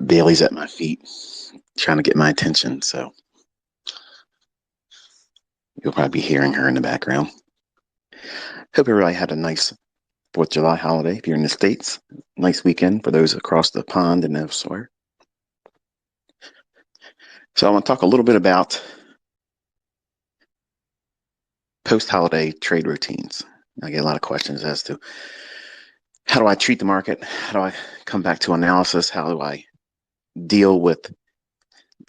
Bailey's at my feet, trying to get my attention, so you'll probably be hearing her in the background. Hope everybody had a nice 4th of July holiday if you're in the States. Nice weekend for those across the pond and elsewhere. So I want to talk a little bit about post-holiday trade routines. I get a lot of questions as to how do I treat the market? How do I come back to analysis? How do I deal with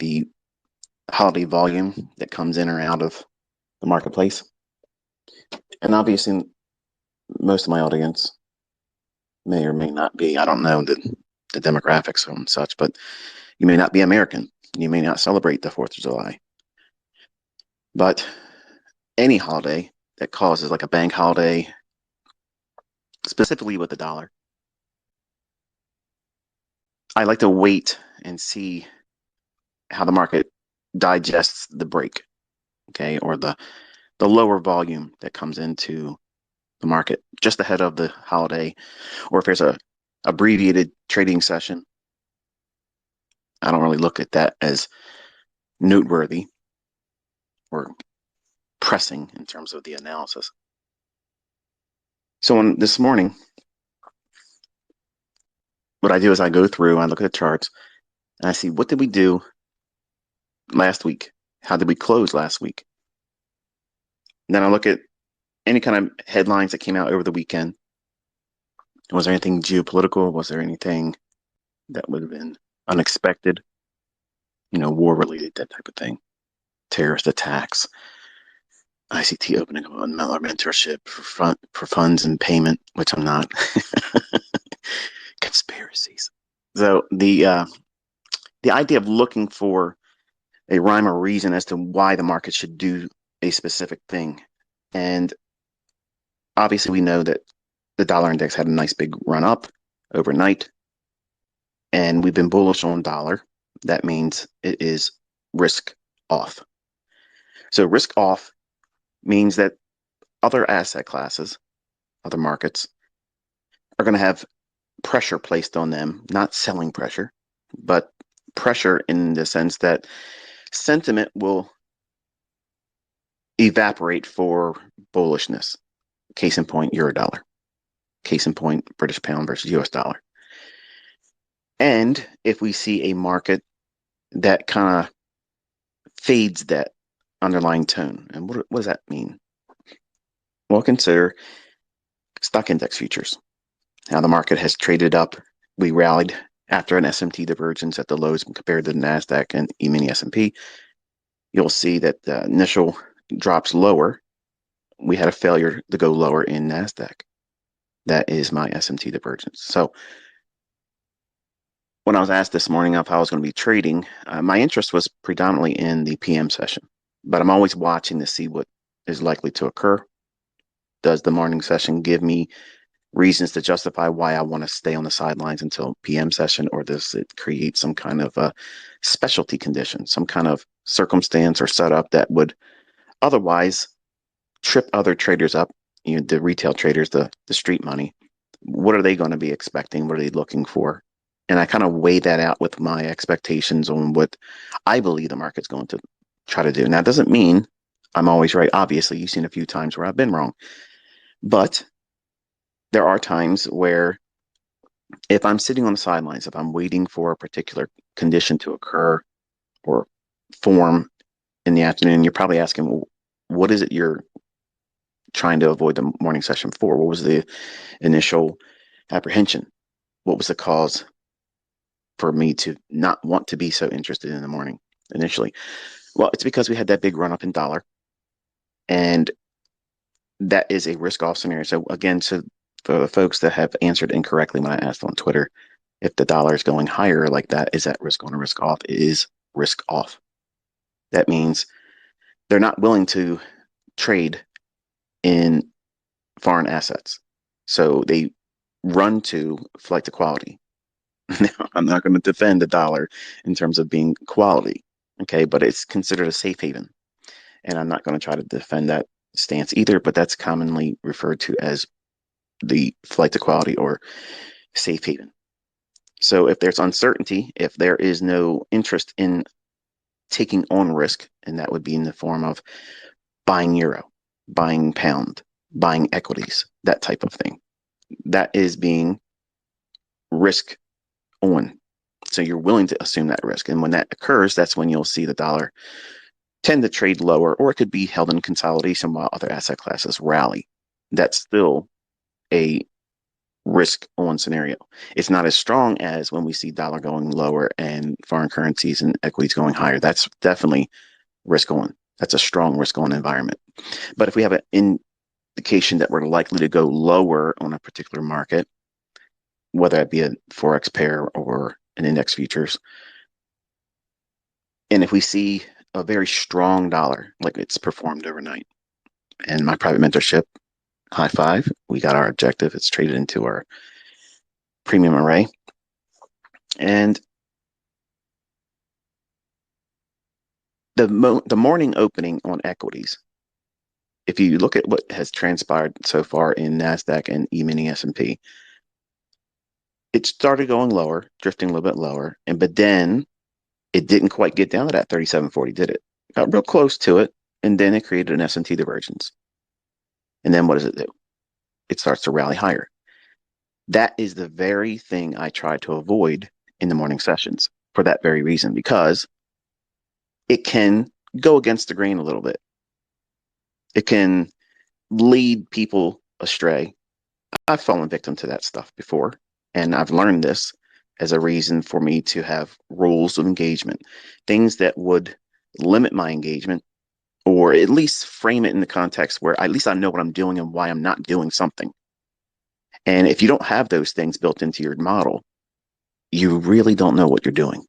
the holiday volume that comes in or out of the marketplace? And obviously, most of my audience may or may not be, I don't know the demographics and such, but you may not be American. You may not celebrate the 4th of July. But any holiday that causes, like a bank holiday, specifically with the dollar, I like to wait and see how the market digests the break, okay, or the lower volume that comes into the market just ahead of the holiday, or if there's a abbreviated trading session. I don't really look at that as noteworthy or pressing in terms of the analysis. So this morning, what I do is I go through, I look at the charts, and I see what did we do last week? How did we close last week? And then I look at any kind of headlines that came out over the weekend. Was there anything geopolitical? Was there anything that would have been unexpected? War related, that type of thing. Terrorist attacks. ICT opening up another mentorship for funds and payment, which I'm not. Conspiracies. So the idea of looking for a rhyme or reason as to why the market should do a specific thing. And obviously we know that the dollar index had a nice big run up overnight, and we've been bullish on dollar. That means it is risk off. So risk off means that other asset classes, other markets, are going to have pressure placed on them, not selling pressure, but pressure in the sense that sentiment will evaporate for bullishness. Case in point, euro dollar. Case in point, British pound versus US dollar. And if we see a market that kind of fades that underlying tone, and what does that mean? Well, consider stock index futures. How the market has traded up. We rallied after an SMT divergence at the lows compared to the NASDAQ and E-mini S&P. You'll see that the initial drops lower. We had a failure to go lower in NASDAQ. That is my SMT divergence. So when I was asked this morning if I was going to be trading, my interest was predominantly in the PM session, but I'm always watching to see what is likely to occur. Does the morning session give me reasons to justify why I want to stay on the sidelines until PM session, or does it create some kind of a specialty condition, some kind of circumstance or setup that would otherwise trip other traders up, the retail traders, the street money? What are they going to be expecting? What are they looking for? And I kind of weigh that out with my expectations on what I believe the market's going to try to do. Now, it doesn't mean I'm always right. Obviously, you've seen a few times where I've been wrong. But there are times where if I'm sitting on the sidelines, if I'm waiting for a particular condition to occur or form in the afternoon, you're probably asking, well, what is it you're trying to avoid the morning session for? What was the initial apprehension? What was the cause for me to not want to be so interested in the morning initially? Well, it's because we had that big run up in dollar, and that is a risk off scenario. So again, for the folks that have answered incorrectly when I asked on Twitter, if the dollar is going higher like that, is that risk on or risk off? It is risk off. That means they're not willing to trade in foreign assets. So they run to flight to quality. Now, I'm not going to defend the dollar in terms of being quality, okay, but it's considered a safe haven. And I'm not going to try to defend that stance either, but that's commonly referred to as the flight to quality or safe haven. So if there's uncertainty, if there is no interest in taking on risk, and that would be in the form of buying euro, buying pound, buying equities, that type of thing, that is being risk on. So you're willing to assume that risk. And when that occurs, that's when you'll see the dollar tend to trade lower, or it could be held in consolidation while other asset classes rally. That's still a risk on scenario. It's not as strong as when we see dollar going lower and foreign currencies and equities going higher. That's definitely risk on. That's a strong risk on environment. But if we have an indication that we're likely to go lower on a particular market, whether it be a Forex pair or an index futures, and if we see a very strong dollar, like it's performed overnight, and my private mentorship, high five, we got our objective. It's traded into our premium array. And the morning opening on equities, if you look at what has transpired so far in NASDAQ and E-mini S&P, it started going lower, drifting a little bit lower, but then it didn't quite get down to that 37.40, did it? Got real close to it, and then it created an S&T divergence. And then what does it do? It starts to rally higher. That is the very thing I try to avoid in the morning sessions for that very reason, because it can go against the grain a little bit. It can lead people astray. I've fallen victim to that stuff before, and I've learned this as a reason for me to have rules of engagement, things that would limit my engagement, or at least frame it in the context where at least I know what I'm doing and why I'm not doing something. And if you don't have those things built into your model, you really don't know what you're doing,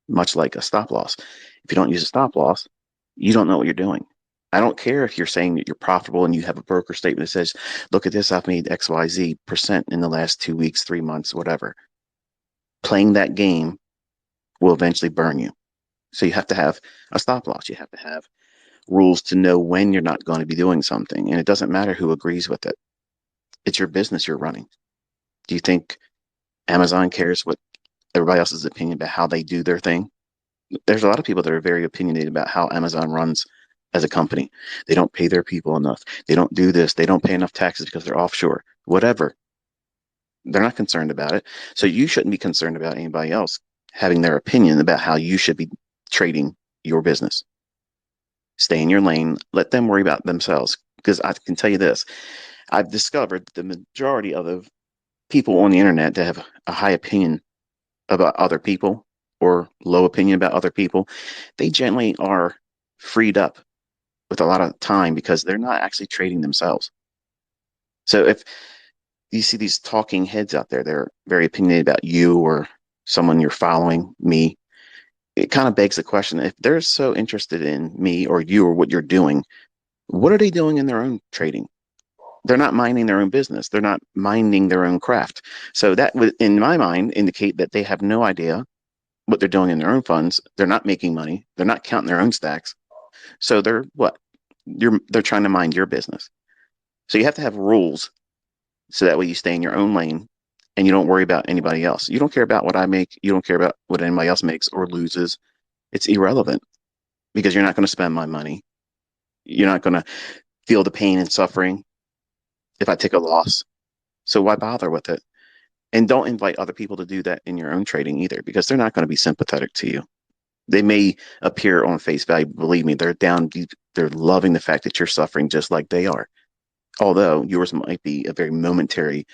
much like a stop loss. If you don't use a stop loss, you don't know what you're doing. I don't care if you're saying that you're profitable and you have a broker statement that says, look at this, I've made XYZ% in the last 2 weeks, 3 months, whatever. Playing that game will eventually burn you. So you have to have a stop loss. You have to have rules to know when you're not going to be doing something. And it doesn't matter who agrees with it. It's your business you're running. Do you think Amazon cares what everybody else's opinion about how they do their thing? There's a lot of people that are very opinionated about how Amazon runs as a company. They don't pay their people enough. They don't do this. They don't pay enough taxes because they're offshore. Whatever. They're not concerned about it. So you shouldn't be concerned about anybody else having their opinion about how you should be trading your business. Stay in your lane. Let them worry about themselves. Because I can tell you this, I've discovered the majority of the people on the internet that have a high opinion about other people or low opinion about other people, they generally are freed up with a lot of time because they're not actually trading themselves. So if you see these talking heads out there, they're very opinionated about you or someone you're following, me, it kind of begs the question, if they're so interested in me or you or what you're doing, what are they doing in their own trading? They're not minding their own business. They're not minding their own craft. So that would, in my mind, indicate that they have no idea what they're doing in their own funds. They're not making money. They're not counting their own stacks. So they're what? They're trying to mind your business. So you have to have rules so that way you stay in your own lane and you don't worry about anybody else. You don't care about what I make. You don't care about what anybody else makes or loses. It's irrelevant because you're not going to spend my money. You're not going to feel the pain and suffering if I take a loss. So why bother with it? And don't invite other people to do that in your own trading either, because they're not going to be sympathetic to you. They may appear on face value. Believe me, they're down deep. They're loving the fact that you're suffering just like they are. Although yours might be a very momentary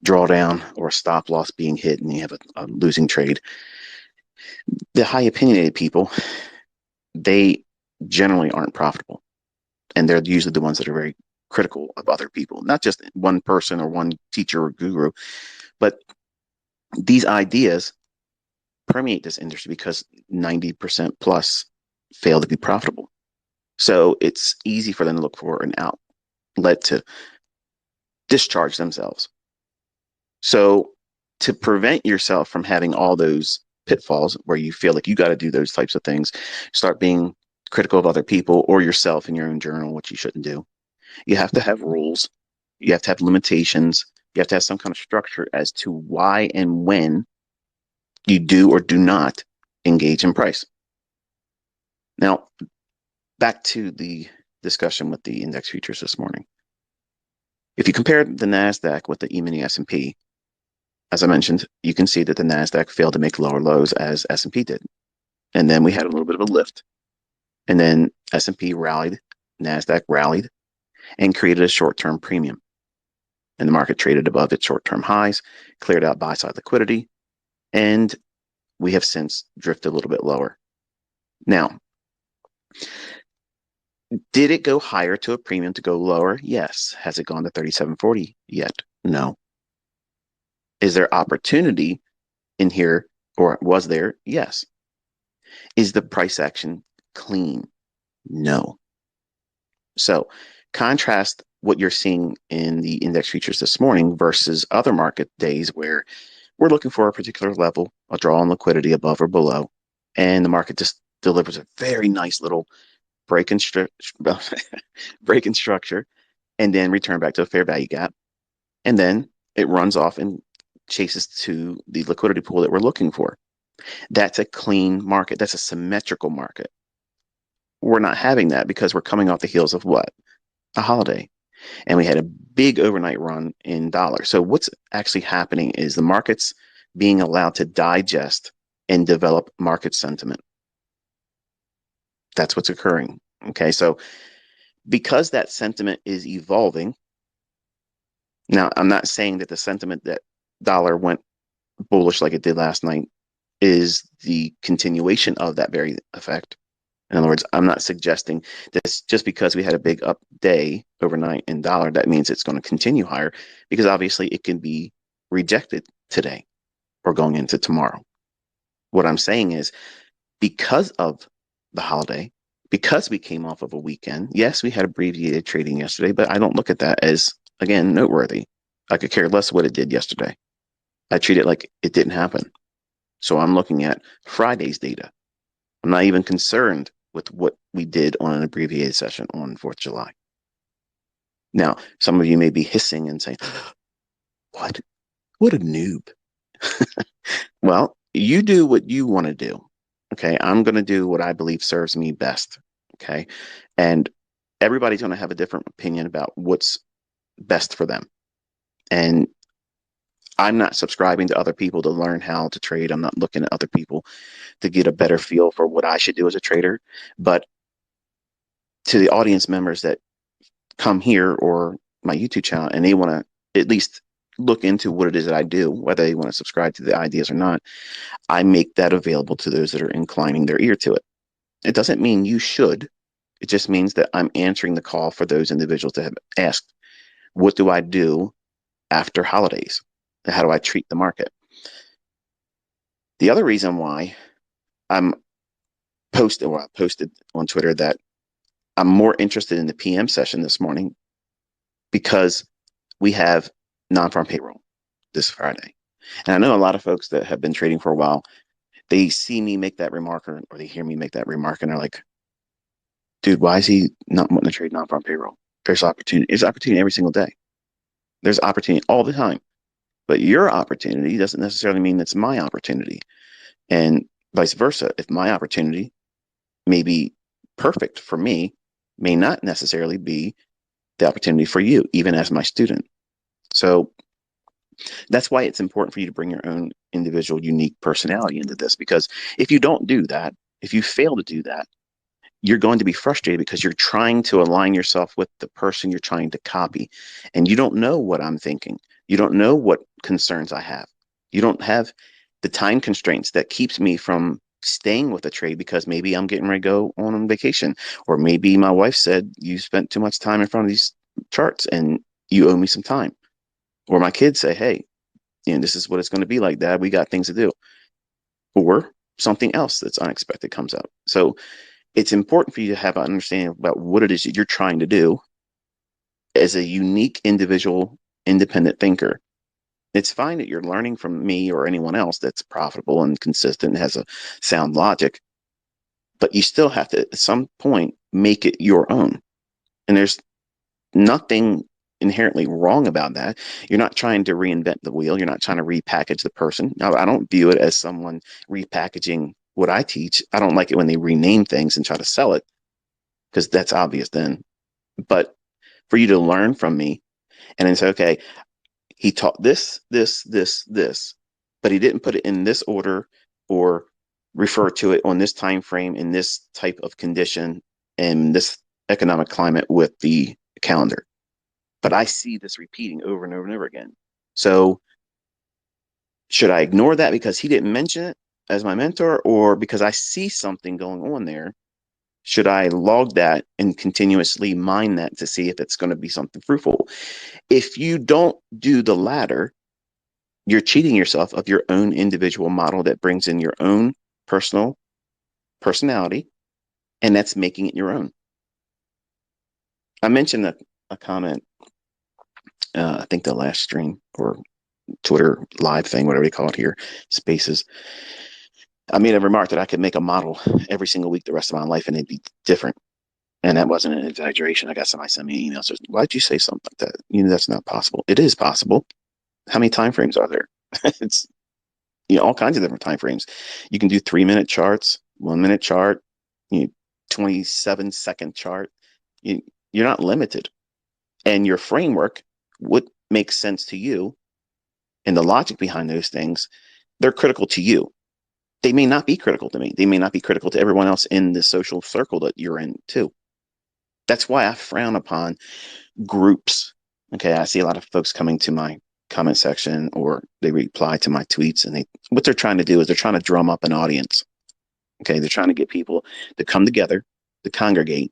drawdown or a stop loss being hit and you have a losing trade. The high opinionated people, they generally aren't profitable. And they're usually the ones that are very critical of other people, not just one person or one teacher or guru, but these ideas permeate this industry because 90% plus fail to be profitable. So it's easy for them to look for an outlet to discharge themselves. So to prevent yourself from having all those pitfalls where you feel like you got to do those types of things, start being critical of other people or yourself in your own journal, which you shouldn't do. You have to have rules You have to have limitations. You have to have some kind of structure as to why and when you do or do not engage in price. Now, back to the discussion with the index futures this morning. If you compare the NASDAQ with the E-mini S&P, as I mentioned, you can see that the NASDAQ failed to make lower lows as S&P did. And then we had a little bit of a lift. And then S&P rallied, NASDAQ rallied, and created a short-term premium. And the market traded above its short-term highs, cleared out buy-side liquidity, and we have since drifted a little bit lower. Now, did it go higher to a premium to go lower? Yes. Has it gone to 37.40 yet? No. Is there opportunity in here, or was there? Yes. Is the price action clean? No. So contrast what you're seeing in the index futures this morning versus other market days where we're looking for a particular level, a draw on liquidity above or below, and the market just delivers a very nice little break in structure, and then return back to a fair value gap, and then it runs off and chases to the liquidity pool that we're looking for. That's a clean market. That's a symmetrical market. We're not having that because we're coming off the heels of what? A holiday. And we had a big overnight run in dollars. So what's actually happening is the market's being allowed to digest and develop market sentiment. That's what's occurring. Okay, so because that sentiment is evolving, now I'm not saying that the sentiment that dollar went bullish like it did last night is the continuation of that very effect. In other words, I'm not suggesting that just because we had a big up day overnight in dollar, that means it's going to continue higher, because obviously it can be rejected today or going into tomorrow. What I'm saying is, because of the holiday, because we came off of a weekend, yes, we had abbreviated trading yesterday, but I don't look at that as, again, noteworthy. I could care less what it did yesterday. I treat it like it didn't happen. So I'm looking at Friday's data. I'm not even concerned with what we did on an abbreviated session on 4th of July. Now, some of you may be hissing and saying, what? What a noob. Well, you do what you want to do. Okay, I'm going to do what I believe serves me best. Okay, and everybody's going to have a different opinion about what's best for them. And I'm not subscribing to other people to learn how to trade. I'm not looking at other people to get a better feel for what I should do as a trader. But to the audience members that come here or my YouTube channel and they want to at least look into what it is that I do, whether they want to subscribe to the ideas or not, I make that available to those that are inclining their ear to it. It doesn't mean you should. It just means that I'm answering the call for those individuals that have asked, what do I do after holidays? How do I treat the market? The other reason why I posted on Twitter that I'm more interested in the PM session this morning, because we have non-farm payroll this Friday. And I know a lot of folks that have been trading for a while, they see me make that remark, or they hear me make that remark, and they're like, dude, why is he not wanting to trade non-farm payroll? There's opportunity. There's opportunity every single day. There's opportunity all the time. But your opportunity doesn't necessarily mean it's my opportunity. And vice versa. If my opportunity may be perfect for me, may not necessarily be the opportunity for you, even as my student. So that's why it's important for you to bring your own individual, unique personality into this, because if you don't do that, if you fail to do that, you're going to be frustrated because you're trying to align yourself with the person you're trying to copy. And you don't know what I'm thinking. You don't know what concerns I have. You don't have the time constraints that keeps me from staying with the trade, because maybe I'm getting ready to go on vacation, or maybe my wife said you spent too much time in front of these charts and you owe me some time, or my kids say, hey, this is what it's going to be like, Dad, we got things to do, or something else that's unexpected comes up. So it's important for you to have an understanding about what it is that you're trying to do as a unique individual, independent thinker. It's fine that you're learning from me or anyone else that's profitable and consistent and has a sound logic, but you still have to, at some point, make it your own. And there's nothing inherently wrong about that. You're not trying to reinvent the wheel. You're not trying to repackage the person. Now, I don't view it as someone repackaging what I teach. I don't like it when they rename things and try to sell it, because that's obvious then. But for you to learn from me and then say, okay, he taught this, but he didn't put it in this order or refer to it on this time frame in this type of condition and this economic climate with the calendar. But I see this repeating over and over and over again. So should I ignore that because he didn't mention it as my mentor, or because I see something going on there? Should I log that and continuously mine that to see if it's going to be something fruitful? If you don't do the latter, you're cheating yourself of your own individual model that brings in your own personal personality, and that's making it your own. I mentioned a comment, I think the last stream or Twitter live thing, whatever they call it here, spaces. I made a remark that I could make a model every single week the rest of my life and it'd be different. And that wasn't an exaggeration. I got somebody send me an email. Says, why'd you say something like that? You know, that's not possible. It is possible. How many time frames are there? It's, you know, all kinds of different time frames. You can do 3-minute charts, 1-minute chart, you know, 27-second chart. You're not limited. And your framework would make sense to you. And the logic behind those things, they're critical to you. They may not be critical to me. They may not be critical to everyone else in the social circle that you're in too. That's why I frown upon groups. Okay, I see a lot of folks coming to my comment section or they reply to my tweets, and what they're trying to do is they're trying to drum up an audience. Okay, they're trying to get people to come together, to congregate,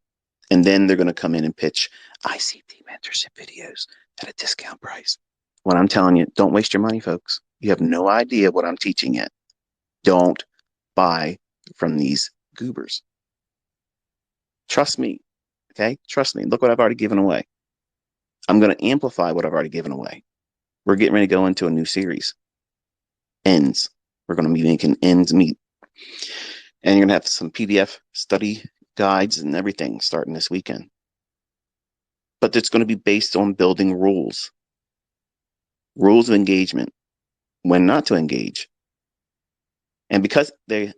and then they're going to come in and pitch ICT mentorship videos at a discount price. When I'm telling you, don't waste your money, folks. You have no idea what I'm teaching yet. Don't buy from these goobers. Trust me. Okay, trust me. Look what I've already given away. I'm going to amplify what I've already given away. We're getting ready to go into a new series. Ends. We're going to be making ends meet. And you're going to have some PDF study guides and everything starting this weekend. But it's going to be based on building rules. Rules of engagement. When not to engage. And because they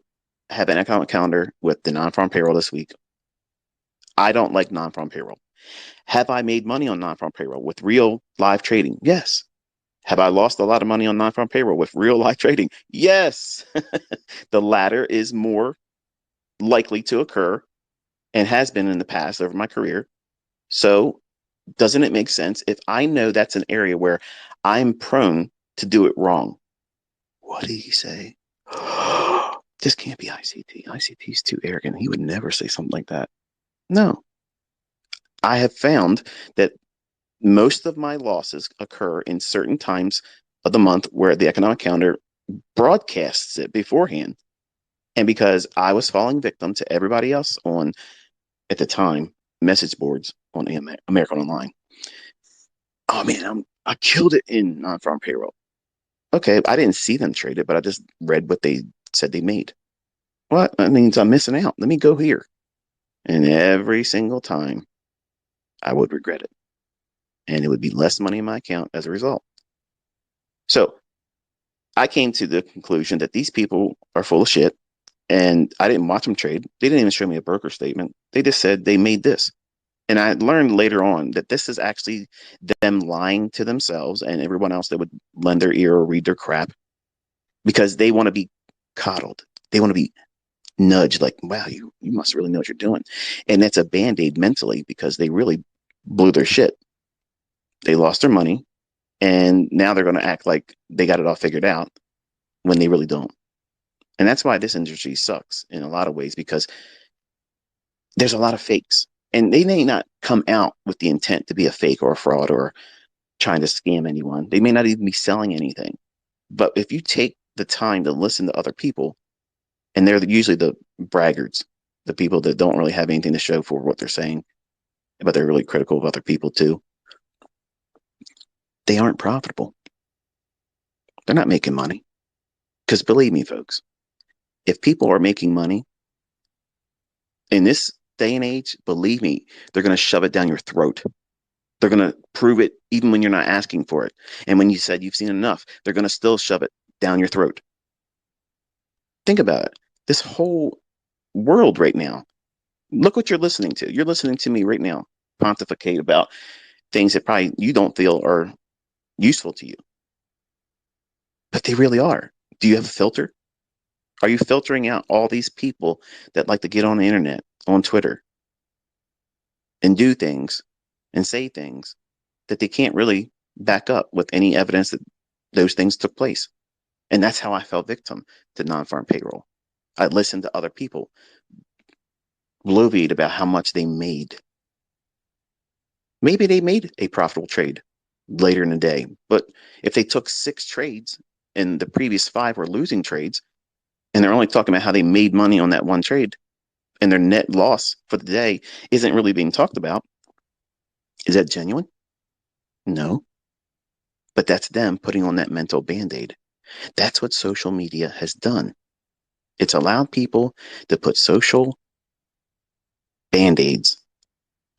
have an economic calendar with the non-farm payroll this week, I don't like non-farm payroll. Have I made money on non-farm payroll with real live trading? Yes. Have I lost a lot of money on non-farm payroll with real live trading? Yes. The latter is more likely to occur and has been in the past over my career. So doesn't it make sense if I know that's an area where I'm prone to do it wrong? What did he say? This can't be ICT. ICT is too arrogant. He would never say something like that. No. I have found that most of my losses occur in certain times of the month where the economic calendar broadcasts it beforehand. And because I was falling victim to everybody else on, at the time, message boards on America Online. Oh man, I killed it in non-farm payroll. Okay, I didn't see them trade it, but I just read what they said they made. What? That means I'm missing out. Let me go here. And every single time, I would regret it. And it would be less money in my account as a result. So I came to the conclusion that these people are full of shit. And I didn't watch them trade. They didn't even show me a broker statement. They just said they made this. And I learned later on that this is actually them lying to themselves and everyone else that would lend their ear or read their crap, because they want to be coddled. They want to be nudged like, wow, you must really know what you're doing. And that's a band-aid mentally, because they really blew their shit. They lost their money, and now they're going to act like they got it all figured out when they really don't. And that's why this industry sucks in a lot of ways, because there's a lot of fakes. And they may not come out with the intent to be a fake or a fraud or trying to scam anyone. They may not even be selling anything. But if you take the time to listen to other people, and they're usually the braggarts, the people that don't really have anything to show for what they're saying, but they're really critical of other people too, they aren't profitable. They're not making money. Because believe me, folks, if people are making money in this day and age, believe me, they're going to shove it down your throat. They're going to prove it even when you're not asking for it. And when you said you've seen enough, they're going to still shove it down your throat. Think about it. This whole world right now, look what you're listening to. You're listening to me right now pontificate about things that probably you don't feel are useful to you, but they really are. Do you have a filter? Are you filtering out all these people that like to get on the internet, on Twitter, and do things and say things that they can't really back up with any evidence that those things took place? And that's how I fell victim to non-farm payroll. I listened to other people bloviate about how much they made. Maybe they made a profitable trade later in the day, but if they took 6 trades and the previous 5 were losing trades, and they're only talking about how they made money on that one trade, and their net loss for the day isn't really being talked about, is that genuine? No. But that's them putting on that mental band-aid. That's what social media has done. It's allowed people to put social band-aids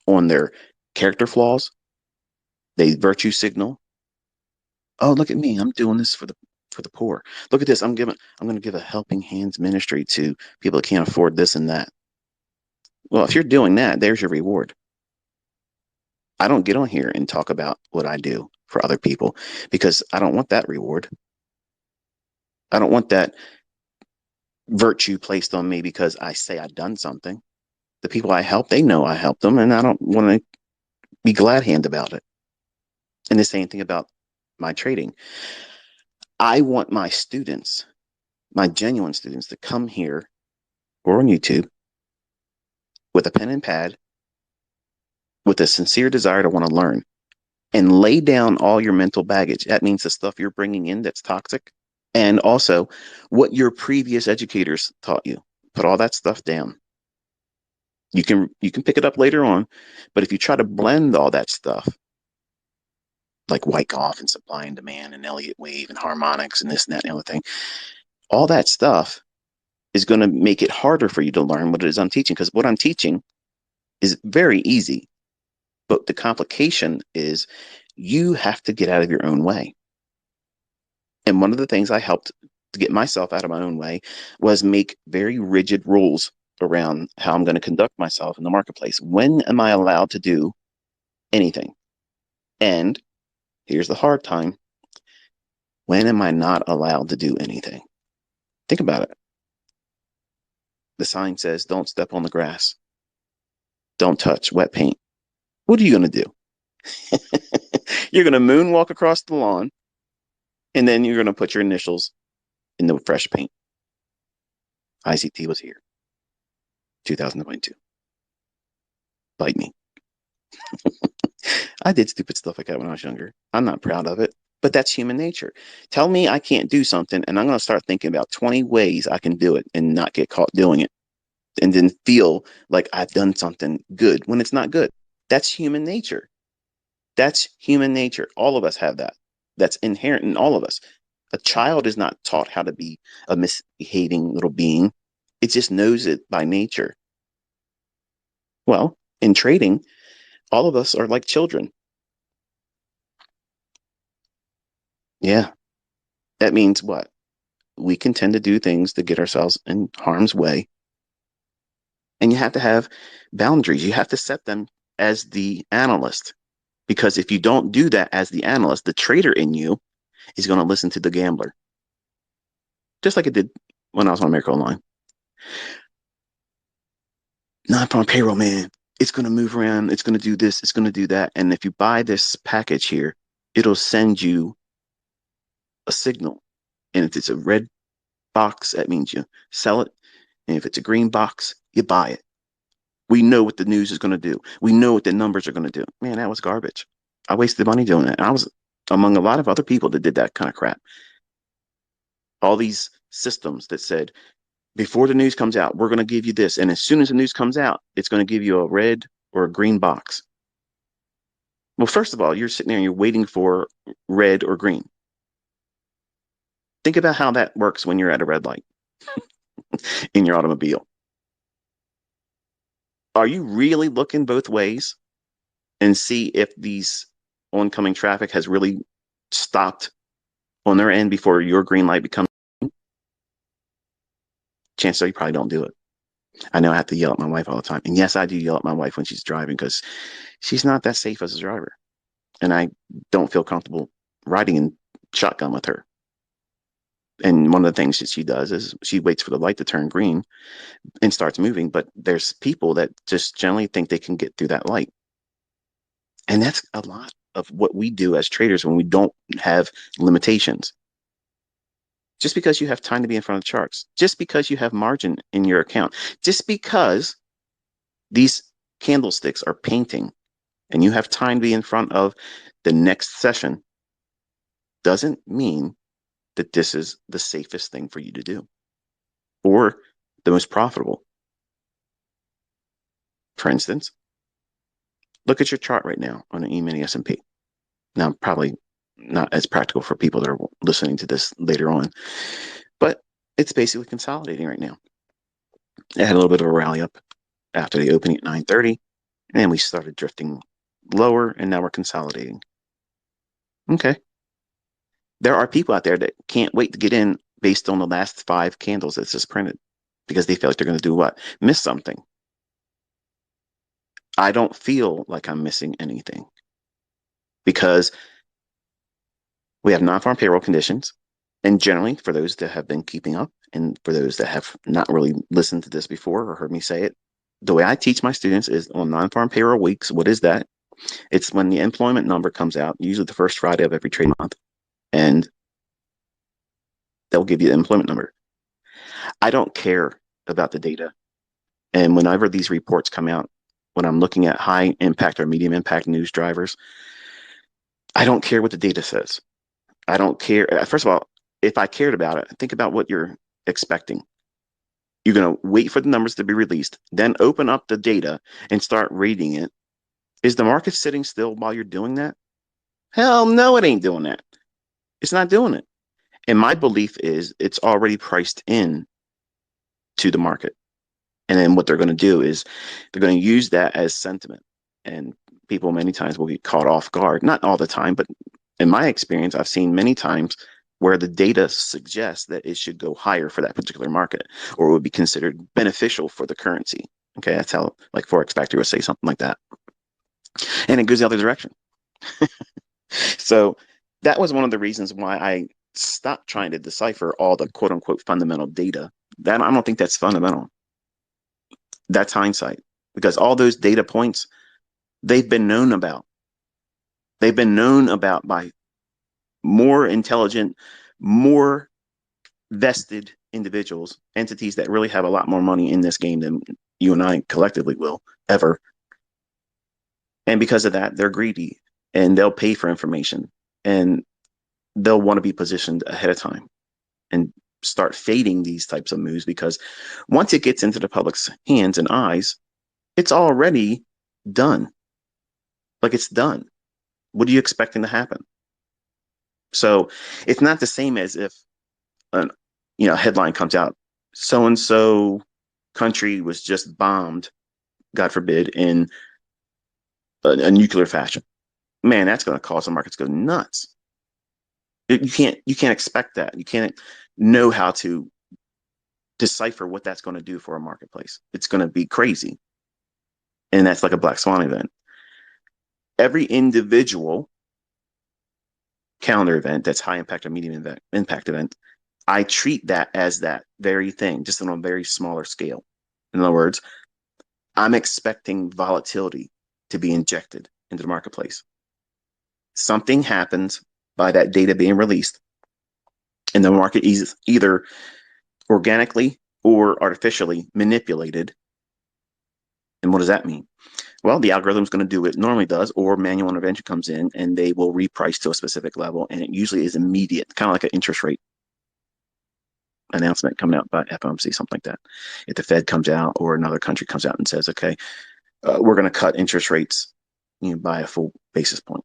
on their character flaws. They virtue signal. Oh, look at me. I'm doing this for the poor. Look at this. I'm going to give a helping hands ministry to people that can't afford this and that. Well, if you're doing that, there's your reward. I don't get on here and talk about what I do for other people because I don't want that reward. I don't want that virtue placed on me because I say I've done something. The people I help, they know I helped them, and I don't want to be glad hand about it. And the same thing about my trading. I want my students, my genuine students, to come here or on YouTube with a pen and pad, with a sincere desire to want to learn, and lay down all your mental baggage. That means the stuff you're bringing in that's toxic, and also what your previous educators taught you. Put all that stuff down. You can pick it up later on, but if you try to blend all that stuff, like Wyckoff and supply and demand and Elliott wave and harmonics and this and that and the other thing, all that stuff is going to make it harder for you to learn what it is I'm teaching, because what I'm teaching is very easy. But the complication is you have to get out of your own way. And one of the things I helped to get myself out of my own way was make very rigid rules around how I'm going to conduct myself in the marketplace. When am I allowed to do anything? And here's the hard time. When am I not allowed to do anything? Think about it. The sign says, don't step on the grass. Don't touch wet paint. What are you going to do? You're going to moonwalk across the lawn, and then you're going to put your initials in the fresh paint. ICT was here, 2022. Bite me. I did stupid stuff like that when I was younger. I'm not proud of it, but that's human nature. Tell me I can't do something, and I'm going to start thinking about 20 ways I can do it and not get caught doing it, and then feel like I've done something good when it's not good. That's human nature. That's human nature. All of us have that. That's inherent in all of us. A child is not taught how to be a misbehaving little being. It just knows it by nature. Well, in trading, all of us are like children. Yeah. That means what? We can tend to do things to get ourselves in harm's way. And you have to have boundaries. You have to set them as the analyst. Because if you don't do that as the analyst, the trader in you is going to listen to the gambler. Just like it did when I was on Miracle Online. Non-farm payroll, man. It's going to move around. It's going to do this. It's going to do that. And if you buy this package here, it'll send you a signal. And if it's a red box, that means you sell it. And if it's a green box, you buy it. We know what the news is going to do. We know what the numbers are going to do. Man, that was garbage. I wasted money doing that. And I was among a lot of other people that did that kind of crap. All these systems that said, before the news comes out, we're going to give you this. And as soon as the news comes out, it's going to give you a red or a green box. Well, first of all, you're sitting there and you're waiting for red or green. Think about how that works when you're at a red light in your automobile. Are you really looking both ways? and see if these oncoming traffic has really stopped on their end before your green light becomes, chances are you probably don't do it. I know I have to yell at my wife all the time. And yes, I do yell at my wife when she's driving because she's not that safe as a driver. And I don't feel comfortable riding in shotgun with her. And one of the things that she does is she waits for the light to turn green and starts moving. But there's people that just generally think they can get through that light. And that's a lot of what we do as traders when we don't have limitations. Just because you have time to be in front of the charts, just because you have margin in your account, just because these candlesticks are painting and you have time to be in front of the next session doesn't mean that this is the safest thing for you to do or the most profitable. For instance, look at your chart right now on an E-mini S&P. Now, probably not as practical for people that are listening to this later on, but it's basically consolidating right now. It had a little bit of a rally up after the opening at 9:30, and then we started drifting lower, and now we're consolidating. Okay. There are people out there that can't wait to get in based on the last 5 candles that's just printed because they feel like they're going to do what? Miss something. I don't feel like I'm missing anything because we have non-farm payroll conditions. And generally, for those that have been keeping up and for those that have not really listened to this before or heard me say it, the way I teach my students is on non-farm payroll weeks. What is that? It's when the employment number comes out, usually the first Friday of every trade month, and they'll give you the employment number. I don't care about the data. And whenever these reports come out, when I'm looking at high impact or medium impact news drivers, I don't care what the data says. I don't care. First of all, if I cared about it, think about what you're expecting. You're going to wait for the numbers to be released, then open up the data and start reading it. Is the market sitting still while you're doing that? Hell no, it ain't doing that. It's not doing it. And my belief is it's already priced in to the market. And then what they're going to do is they're going to use that as sentiment. And people many times will get caught off guard. Not all the time, but in my experience, I've seen many times where the data suggests that it should go higher for that particular market or it would be considered beneficial for the currency. Okay, that's how like Forex Factory would say something like that. And it goes the other direction. So that was one of the reasons why I stopped trying to decipher all the quote unquote fundamental data. That I don't think that's fundamental. That's hindsight because all those data points, they've been known about. They've been known about by more intelligent, more vested individuals, entities that really have a lot more money in this game than you and I collectively will ever. And because of that, they're greedy and they'll pay for information and they'll want to be positioned ahead of time and start fading these types of moves because once it gets into the public's hands and eyes, it's already done. Like it's done. What are you expecting to happen? So it's not the same as if an headline comes out, so and so country was just bombed, God forbid, in a nuclear fashion. Man, that's going to cause the markets to go nuts. You can't expect that. You can't know how to decipher what that's going to do for a marketplace. It's going to be crazy. And that's like a black swan event. Every individual calendar event that's high impact or medium impact event, I treat that as that very thing, just on a very smaller scale. In other words, I'm expecting volatility to be injected into the marketplace. Something happens by that data being released, and the market is either organically or artificially manipulated. And what does that mean? Well, the algorithm is going to do what it normally does, or manual intervention comes in and they will reprice to a specific level. And it usually is immediate, kind of like an interest rate announcement coming out by FOMC, something like that. If the Fed comes out or another country comes out and says, okay, we're going to cut interest rates by a full basis point,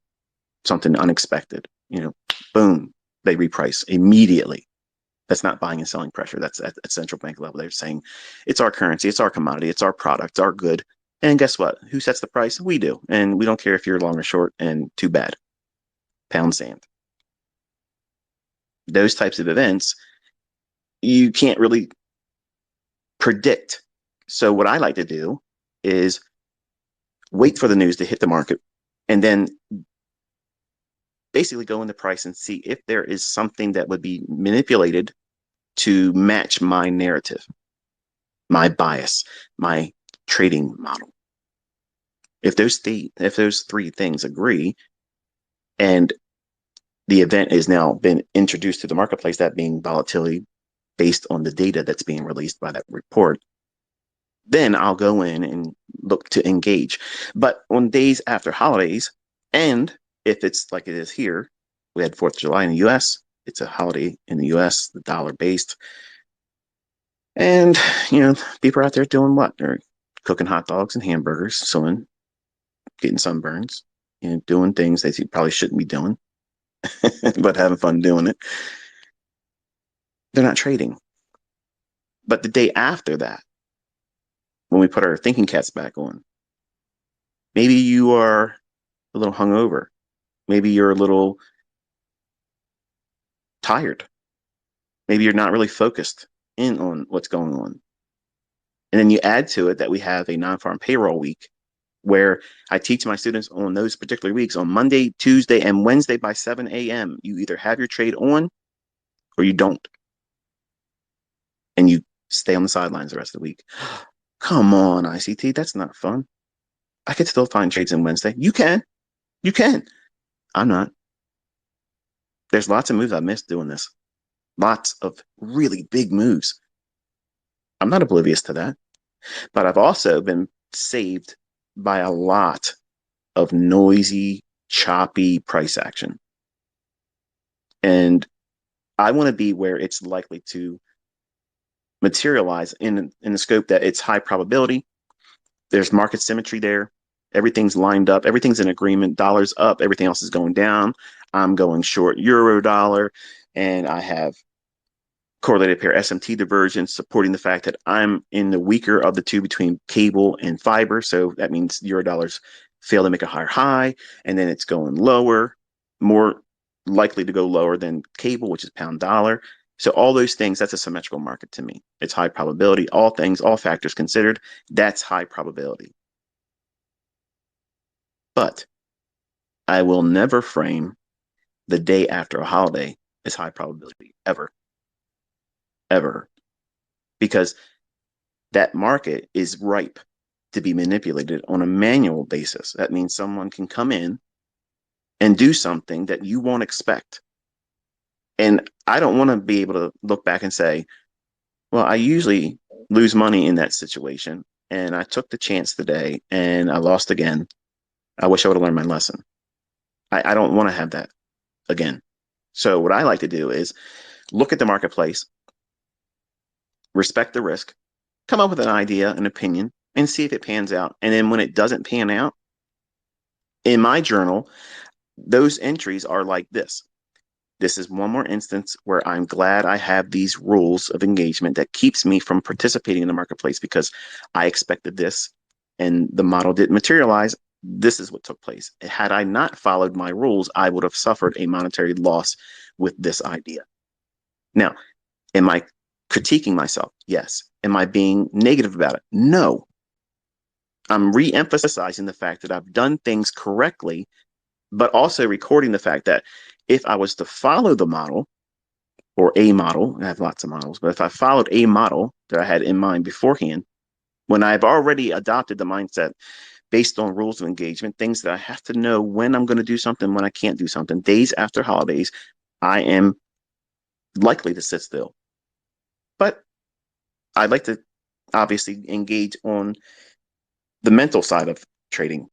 something unexpected, boom, they reprice immediately. That's not buying and selling pressure. That's at central bank level. They're saying it's our currency, it's our commodity, it's our product, it's our good. And guess what? Who sets the price? We do. And we don't care if you're long or short, and too bad. Pound sand. Those types of events, you can't really predict. So what I like to do is wait for the news to hit the market and then basically go into price and see if there is something that would be manipulated to match my narrative, my bias, my trading model. If those three things agree, and the event has now been introduced to the marketplace, that being volatility based on the data that's being released by that report, then I'll go in and look to engage. But on days after holidays, and if it's like it is here, we had 4th of July in the US, it's a holiday in the US, the dollar based. And, people are out there doing what? They're cooking hot dogs and hamburgers, swimming, getting sunburns, doing things that you probably shouldn't be doing, but having fun doing it. They're not trading. But the day after that, when we put our thinking caps back on, maybe you are a little hungover. Maybe you're a little tired. Maybe you're not really focused in on what's going on. And then you add to it that we have a non-farm payroll week where I teach my students on those particular weeks on Monday, Tuesday, and Wednesday by 7 a.m. You either have your trade on or you don't. And you stay on the sidelines the rest of the week. Come on, ICT, that's not fun. I could still find trades on Wednesday. You can. You can. I'm not. There's lots of moves I missed doing this. Lots of really big moves. I'm not oblivious to that. But I've also been saved by a lot of noisy, choppy price action. And I want to be where it's likely to materialize in the scope that it's high probability. There's market symmetry there. Everything's lined up. Everything's in agreement. Dollar's up. Everything else is going down. I'm going short euro dollar. And I have correlated pair SMT divergence supporting the fact that I'm in the weaker of the two between cable and fiber. So that means euro dollars fail to make a higher high, and then it's going lower, more likely to go lower than cable, which is pound dollar. So all those things, that's a symmetrical market to me. It's high probability. All things, all factors considered, that's high probability. But I will never frame the day after a holiday as high probability, ever. Ever. Because that market is ripe to be manipulated on a manual basis. That means someone can come in and do something that you won't expect. And I don't want to be able to look back and say, well, I usually lose money in that situation, and I took the chance today and I lost again. I wish I would have learned my lesson. I don't want to have that again. So what I like to do is look at the marketplace, respect the risk, come up with an idea, an opinion, and see if it pans out. And then when it doesn't pan out, in my journal, those entries are like this. This is one more instance where I'm glad I have these rules of engagement that keeps me from participating in the marketplace because I expected this and the model didn't materialize. This is what took place. Had I not followed my rules, I would have suffered a monetary loss with this idea. Now, am I critiquing myself? Yes. Am I being negative about it? No. I'm re-emphasizing the fact that I've done things correctly, but also recording the fact that if I was to follow the model or a model, I have lots of models, but if I followed a model that I had in mind beforehand, when I've already adopted the mindset based on rules of engagement, things that I have to know when I'm going to do something, when I can't do something, days after holidays, I am likely to sit still. But I'd like to obviously engage on the mental side of trading.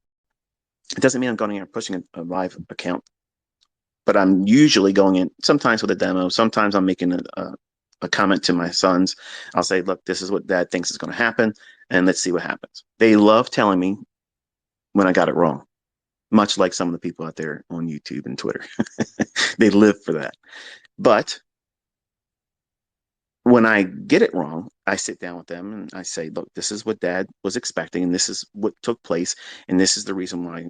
It doesn't mean I'm going in and pushing a live account, but I'm usually going in sometimes with a demo. Sometimes I'm making a comment to my sons. I'll say, look, this is what dad thinks is going to happen, and let's see what happens. They love telling me when I got it wrong, much like some of the people out there on YouTube and Twitter. They live for that. But When I get it wrong, I sit down with them and I say, look, this is what dad was expecting, and this is what took place, and this is the reason why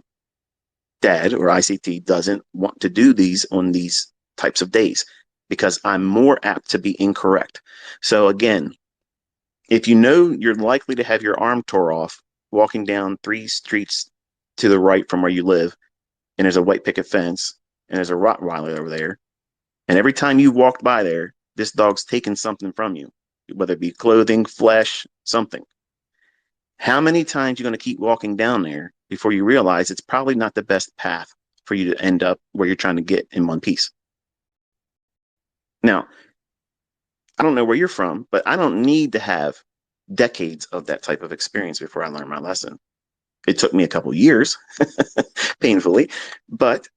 dad or ICT doesn't want to do these on these types of days, because I'm more apt to be incorrect. So again, if you know you're likely to have your arm tore off walking down 3 streets to the right from where you live, and there's a white picket fence, and there's a Rottweiler over there, and every time you walked by there, this dog's taken something from you, whether it be clothing, flesh, something. How many times are you going to keep walking down there before you realize it's probably not the best path for you to end up where you're trying to get in one piece? Now, I don't know where you're from, but I don't need to have decades of that type of experience before I learn my lesson. It took me a couple years, painfully, but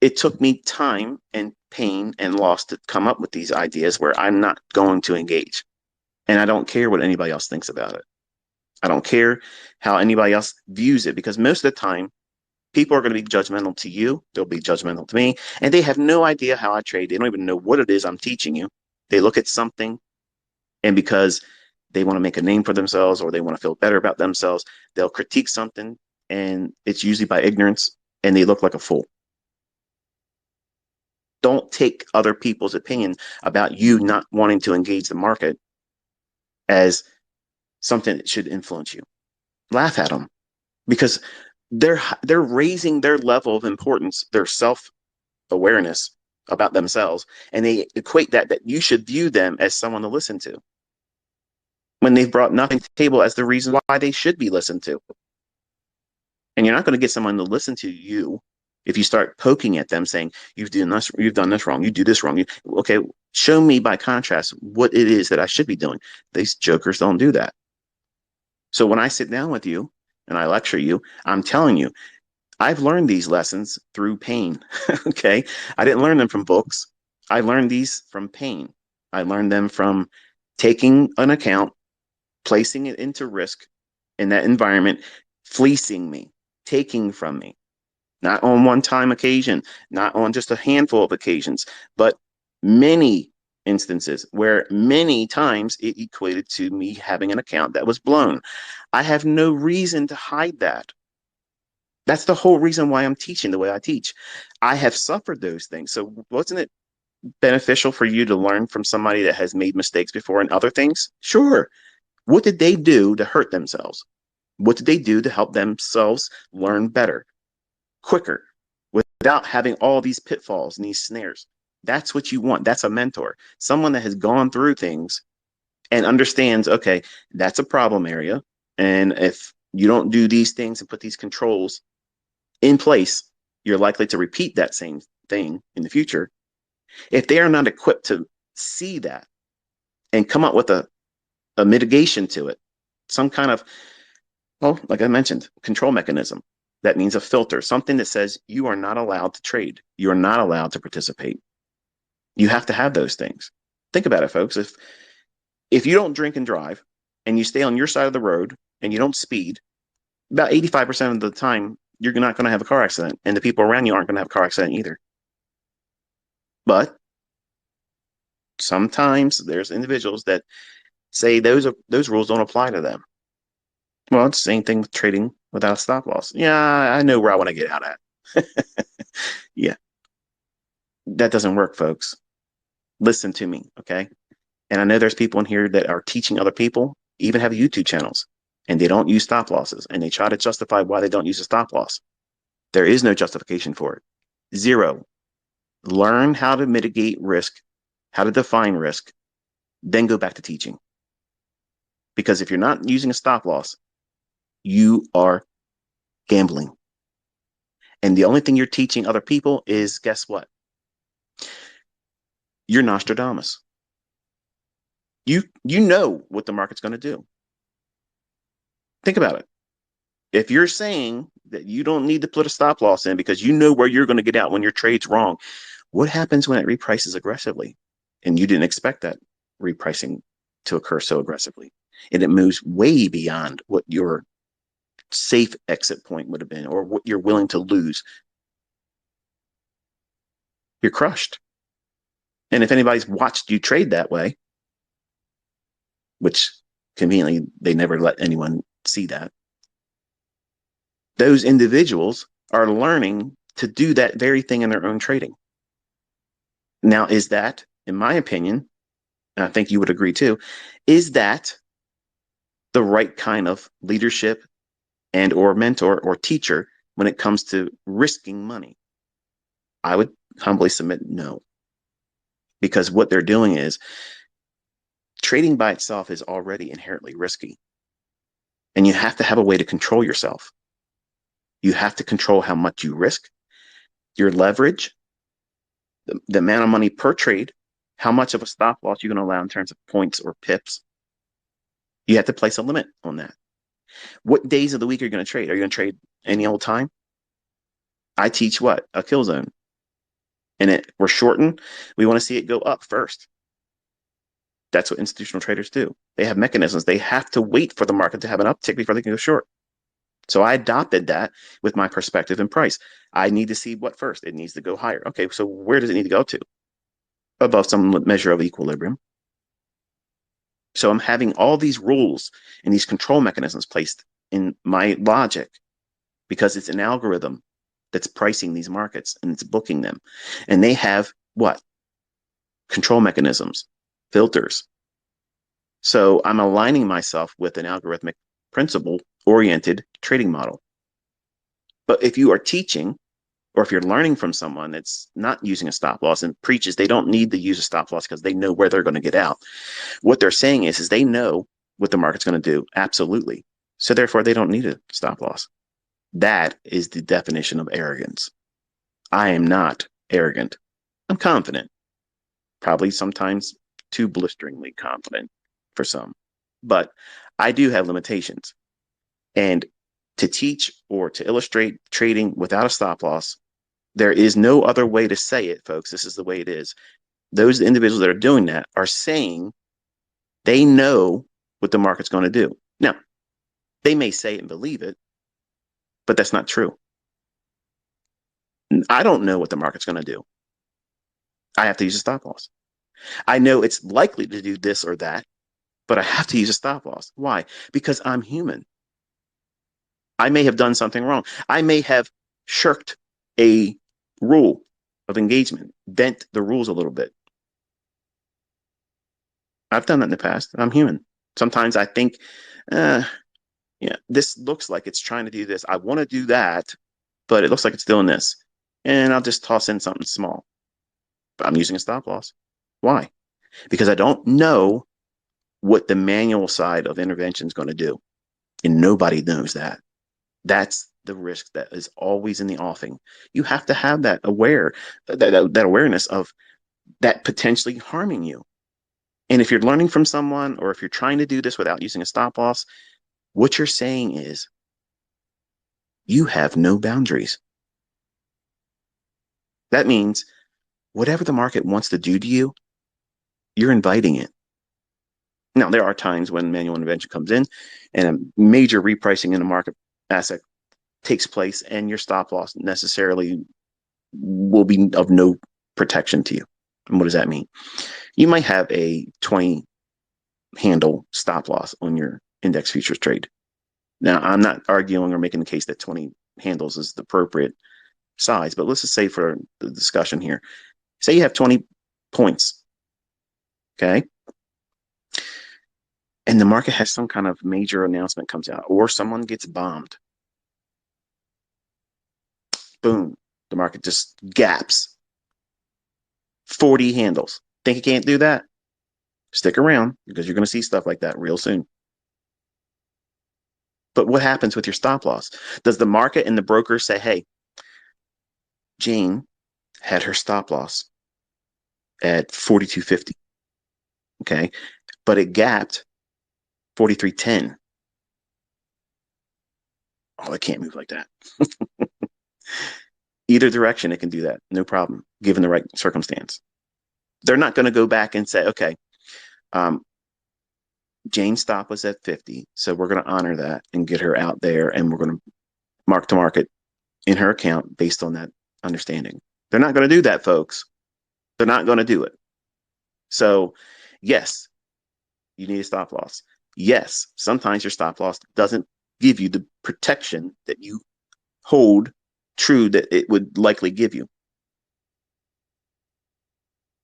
it took me time and pain and loss to come up with these ideas where I'm not going to engage. And I don't care what anybody else thinks about it. I don't care how anybody else views it, because most of the time, people are going to be judgmental to you. They'll be judgmental to me, and they have no idea how I trade. They don't even know what it is I'm teaching you. They look at something, and because they want to make a name for themselves or they want to feel better about themselves, they'll critique something, and it's usually by ignorance, and they look like a fool. Don't take other people's opinion about you not wanting to engage the market as something that should influence you. Laugh at them, because they're raising their level of importance, their self-awareness about themselves, and they equate that you should view them as someone to listen to, when they've brought nothing to the table as the reason why they should be listened to. And you're not going to get someone to listen to you if you start poking at them saying, you've done this wrong, you do this wrong. Okay, show me by contrast what it is that I should be doing. These jokers don't do that. So when I sit down with you and I lecture you, I'm telling you, I've learned these lessons through pain. Okay. I didn't learn them from books. I learned these from pain. I learned them from taking an account, placing it into risk in that environment, fleecing me, taking from me, not on one time occasion, not on just a handful of occasions, but many instances where many times it equated to me having an account that was blown. I have no reason to hide that. That's the whole reason why I'm teaching the way I teach. I have suffered those things. So wasn't it beneficial for you to learn from somebody that has made mistakes before in other things? Sure. What did they do to hurt themselves? What did they do to help themselves learn better, quicker, without having all these pitfalls and these snares? That's what you want. That's a mentor, someone that has gone through things and understands, okay, that's a problem area. And if you don't do these things and put these controls in place, you're likely to repeat that same thing in the future. If they are not equipped to see that and come up with a mitigation to it, some kind of, well, like I mentioned, control mechanism. That means a filter, something that says you are not allowed to trade. You are not allowed to participate. You have to have those things. Think about it, folks. If you don't drink and drive and you stay on your side of the road and you don't speed, about 85% of the time, you're not going to have a car accident, and the people around you aren't going to have a car accident either. But sometimes there's individuals that say those rules don't apply to them. Well, it's the same thing with trading without a stop loss. Yeah, I know where I want to get out at. Yeah, that doesn't work, folks. Listen to me, okay? And I know there's people in here that are teaching other people, even have YouTube channels, and they don't use stop losses, and they try to justify why they don't use a stop loss. There is no justification for it. Zero. Learn how to mitigate risk, how to define risk, then go back to teaching. Because if you're not using a stop loss, you are gambling. And the only thing you're teaching other people is, guess what? You're Nostradamus. You know what the market's going to do. Think about it. If you're saying that you don't need to put a stop loss in because you know where you're going to get out when your trade's wrong, what happens when it reprices aggressively? And you didn't expect that repricing to occur so aggressively. And it moves way beyond what your safe exit point would have been or what you're willing to lose. You're crushed. And if anybody's watched you trade that way, which conveniently they never let anyone see that. Those individuals are learning to do that very thing in their own trading. Now, is that, in my opinion, and I think you would agree too, is that the right kind of leadership and or mentor or teacher when it comes to risking money? I would humbly submit no. Because what they're doing is trading by itself is already inherently risky. And you have to have a way to control yourself. You have to control how much you risk, your leverage, the amount of money per trade, how much of a stop loss you're going to allow in terms of points or pips. You have to place a limit on that. What days of the week are you going to trade? Are you going to trade any old time? I teach what? A kill zone. And we're shortened. We want to see it go up first. That's what institutional traders do. They have mechanisms. They have to wait for the market to have an uptick before they can go short. So I adopted that with my perspective and price. I need to see what first. It needs to go higher. Okay, so where does it need to go to? Above some measure of equilibrium. So I'm having all these rules and these control mechanisms placed in my logic because it's an algorithm that's pricing these markets and it's booking them. And they have what? Control mechanisms, filters. So I'm aligning myself with an algorithmic principle-oriented trading model. But if you are teaching, or if you're learning from someone that's not using a stop loss and preaches they don't need to use a stop loss because they know where they're going to get out, what they're saying is they know what the market's going to do. Absolutely. So therefore, they don't need a stop loss. That is the definition of arrogance. I am not arrogant. I'm confident. Probably sometimes too blisteringly confident for some. But I do have limitations. And to teach or to illustrate trading without a stop loss, there is no other way to say it, folks. This is the way it is. Those individuals that are doing that are saying they know what the market's going to do. Now, they may say it and believe it, but that's not true. I don't know what the market's going to do. I have to use a stop loss. I know it's likely to do this or that, but I have to use a stop loss. Why? Because I'm human. I may have done something wrong. I may have shirked a rule of engagement, bent the rules a little bit. I've done that in the past. I'm human. Sometimes I think, yeah, this looks like it's trying to do this. I want to do that, but it looks like it's doing this. And I'll just toss in something small. But I'm using a stop loss. Why? Because I don't know what the manual side of intervention is going to do. And nobody knows that. That's the risk that is always in the offing. You have to have that that awareness of that potentially harming you. And if you're learning from someone, or if you're trying to do this without using a stop loss, what you're saying is you have no boundaries. That means whatever the market wants to do to you, you're inviting it. Now, there are times when manual intervention comes in and a major repricing in the market asset takes place, and your stop loss necessarily will be of no protection to you. And what does that mean? You might have a 20 handle stop loss on your index futures trade. Now, I'm not arguing or making the case that 20 handles is the appropriate size, but let's just say for the discussion here, say you have 20 points, okay? And the market has some kind of major announcement comes out, or someone gets bombed. Boom, the market just gaps. 40 handles. Think it can't do that? Stick around, because you're going to see stuff like that real soon. But what happens with your stop loss? Does the market and the broker say, hey, Jane had her stop loss at 42.50, okay, but it gapped 43.10. Oh, it can't move like that. Either direction, it can do that, no problem, given the right circumstance. They're not going to go back and say, okay, Jane's stop was at 50, so we're going to honor that and get her out there, and we're going to mark to market in her account based on that understanding. They're not going to do that, folks. They're not going to do it. So, yes, You need a stop loss. Yes, sometimes your stop loss doesn't give you the protection that you hold true that it would likely give you.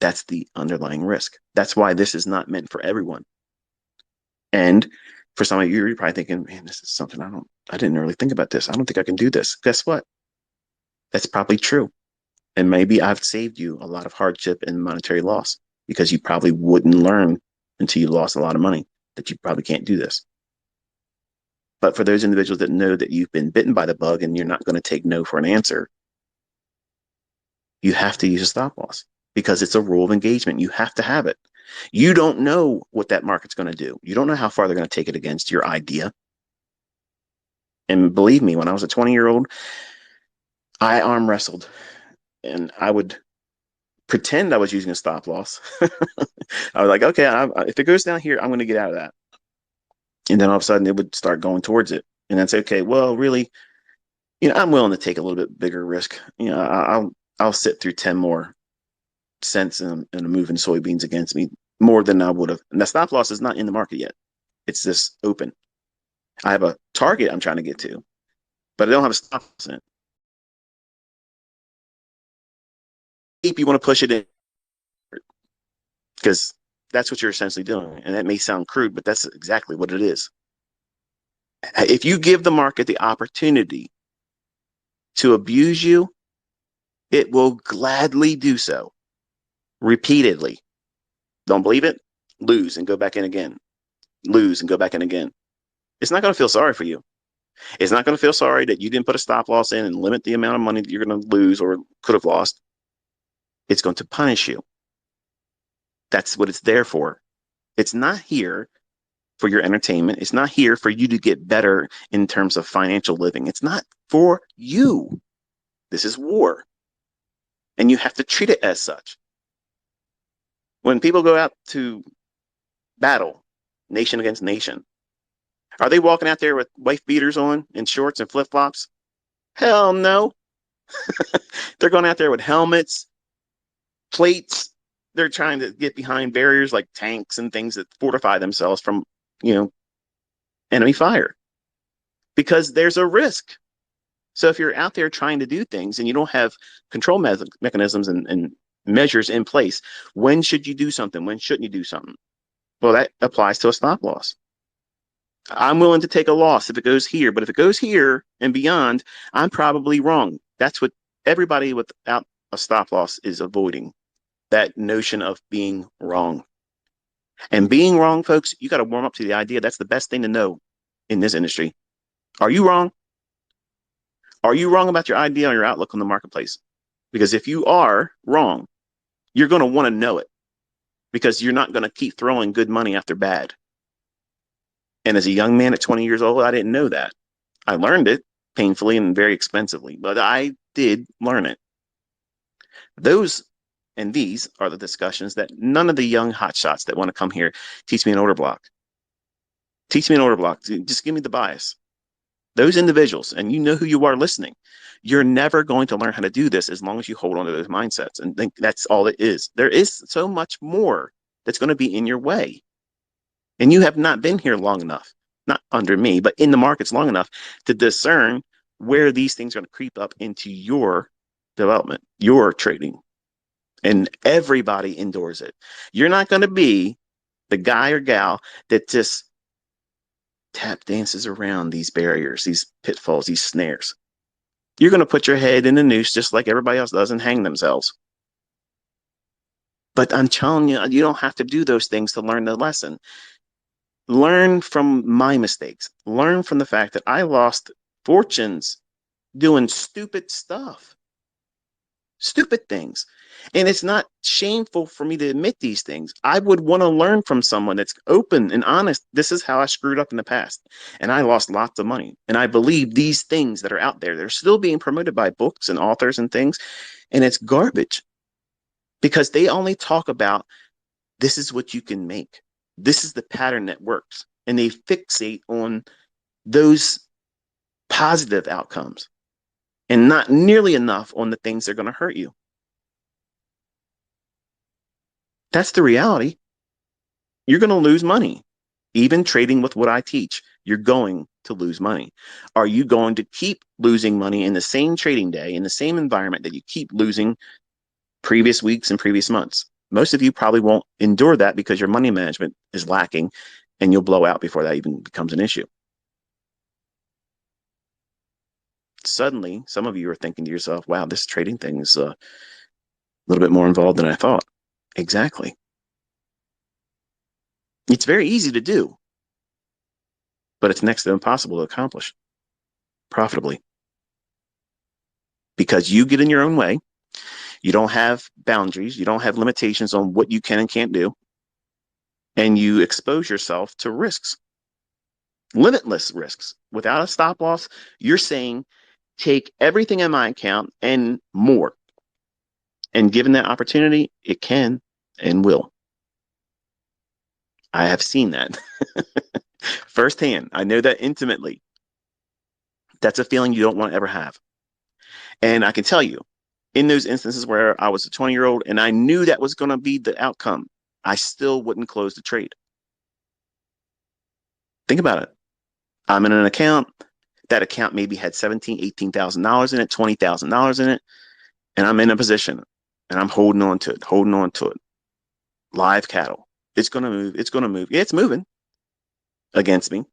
That's the underlying risk. That's why this is not meant for everyone. And for some of you, you're probably thinking, man, this is something I didn't really think about this. I don't think I can do this. Guess what? That's probably true. And maybe I've saved you a lot of hardship and monetary loss because you probably wouldn't learn until you lost a lot of money that you probably can't do this. But for those individuals that know that you've been bitten by the bug and you're not going to take no for an answer, you have to use a stop loss because it's a rule of engagement. You have to have it. You don't know what that market's going to do. You don't know how far they're going to take it against your idea. And believe me, when I was a 20-year-old, I arm wrestled and I would pretend I was using a stop loss. I was like, okay, if it goes down here, I'm going to get out of that. And then all of a sudden it would start going towards it. And then say, okay, well, really, I'm willing to take a little bit bigger risk. I'll sit through 10 more cents in a move in soybeans against me more than I would have. And the stop loss is not in the market yet. It's just open. I have a target I'm trying to get to, but I don't have a stop loss in it. If you want to push it in, because that's what you're essentially doing. And that may sound crude, but that's exactly what it is. If you give the market the opportunity to abuse you, it will gladly do so repeatedly. Don't believe it? Lose and go back in again. Lose and go back in again. It's not going to feel sorry for you. It's not going to feel sorry that you didn't put a stop loss in and limit the amount of money that you're going to lose or could have lost. It's going to punish you. That's what it's there for. It's not here for your entertainment. It's not here for you to get better in terms of financial living. It's not for you. This is war. And you have to treat it as such. When people go out to battle, nation against nation, are they walking out there with wife beaters on and shorts and flip-flops? Hell no. They're going out there with helmets, plates. They're trying to get behind barriers like tanks and things that fortify themselves from, enemy fire because there's a risk. So if you're out there trying to do things and you don't have control mechanisms and measures in place, when should you do something? When shouldn't you do something? Well, that applies to a stop loss. I'm willing to take a loss if it goes here, but if it goes here and beyond, I'm probably wrong. That's what everybody without a stop loss is avoiding, that notion of being wrong. And being wrong, folks, you got to warm up to the idea. That's the best thing to know in this industry. Are you wrong? Are you wrong about your idea or your outlook on the marketplace? Because if you are wrong, you're going to want to know it because you're not going to keep throwing good money after bad. And as a young man at 20 years old, I didn't know that. I learned it painfully and very expensively, but I did learn it. Those and these are the discussions that none of the young hotshots that want to come here teach me an order block. Teach me an order block. Just give me the bias. Those individuals, and you know who you are listening, you're never going to learn how to do this as long as you hold on to those mindsets and think that's all it is. There is so much more that's going to be in your way. And you have not been here long enough, not under me, but in the markets long enough to discern where these things are going to creep up into your development, your trading. And everybody endures it. You're not going to be the guy or gal that just tap dances around these barriers, these pitfalls, these snares. You're going to put your head in the noose just like everybody else does and hang themselves. But I'm telling you, you don't have to do those things to learn the lesson. Learn from my mistakes. Learn from the fact that I lost fortunes doing stupid stuff. Stupid things. And it's not shameful for me to admit these things. I would want to learn from someone that's open and honest. This is how I screwed up in the past. And I lost lots of money. And I believe these things that are out there, they're still being promoted by books and authors and things. And it's garbage because they only talk about this is what you can make. This is the pattern that works. And they fixate on those positive outcomes and not nearly enough on the things that are going to hurt you. That's the reality. You're going to lose money. Even trading with what I teach, you're going to lose money. Are you going to keep losing money in the same trading day, in the same environment that you keep losing previous weeks and previous months? Most of you probably won't endure that because your money management is lacking and you'll blow out before that even becomes an issue. Suddenly, some of you are thinking to yourself, wow, this trading thing is a little bit more involved than I thought. Exactly. It's very easy to do, but it's next to impossible to accomplish profitably because you get in your own way. You don't have boundaries. You don't have limitations on what you can and can't do. And you expose yourself to risks, limitless risks. Without a stop loss, you're saying, take everything in my account and more. And given that opportunity, it can and will. I have seen that firsthand. I know that intimately. That's a feeling you don't want to ever have. And I can tell you, in those instances where I was a 20-year-old and I knew that was going to be the outcome, I still wouldn't close the trade. Think about it. I'm in an account. That account maybe had $17,000, $18,000 in it, $20,000 in it. And I'm in a position and I'm holding on to it. Live cattle. It's going to move. It's going to move. Yeah, it's moving against me.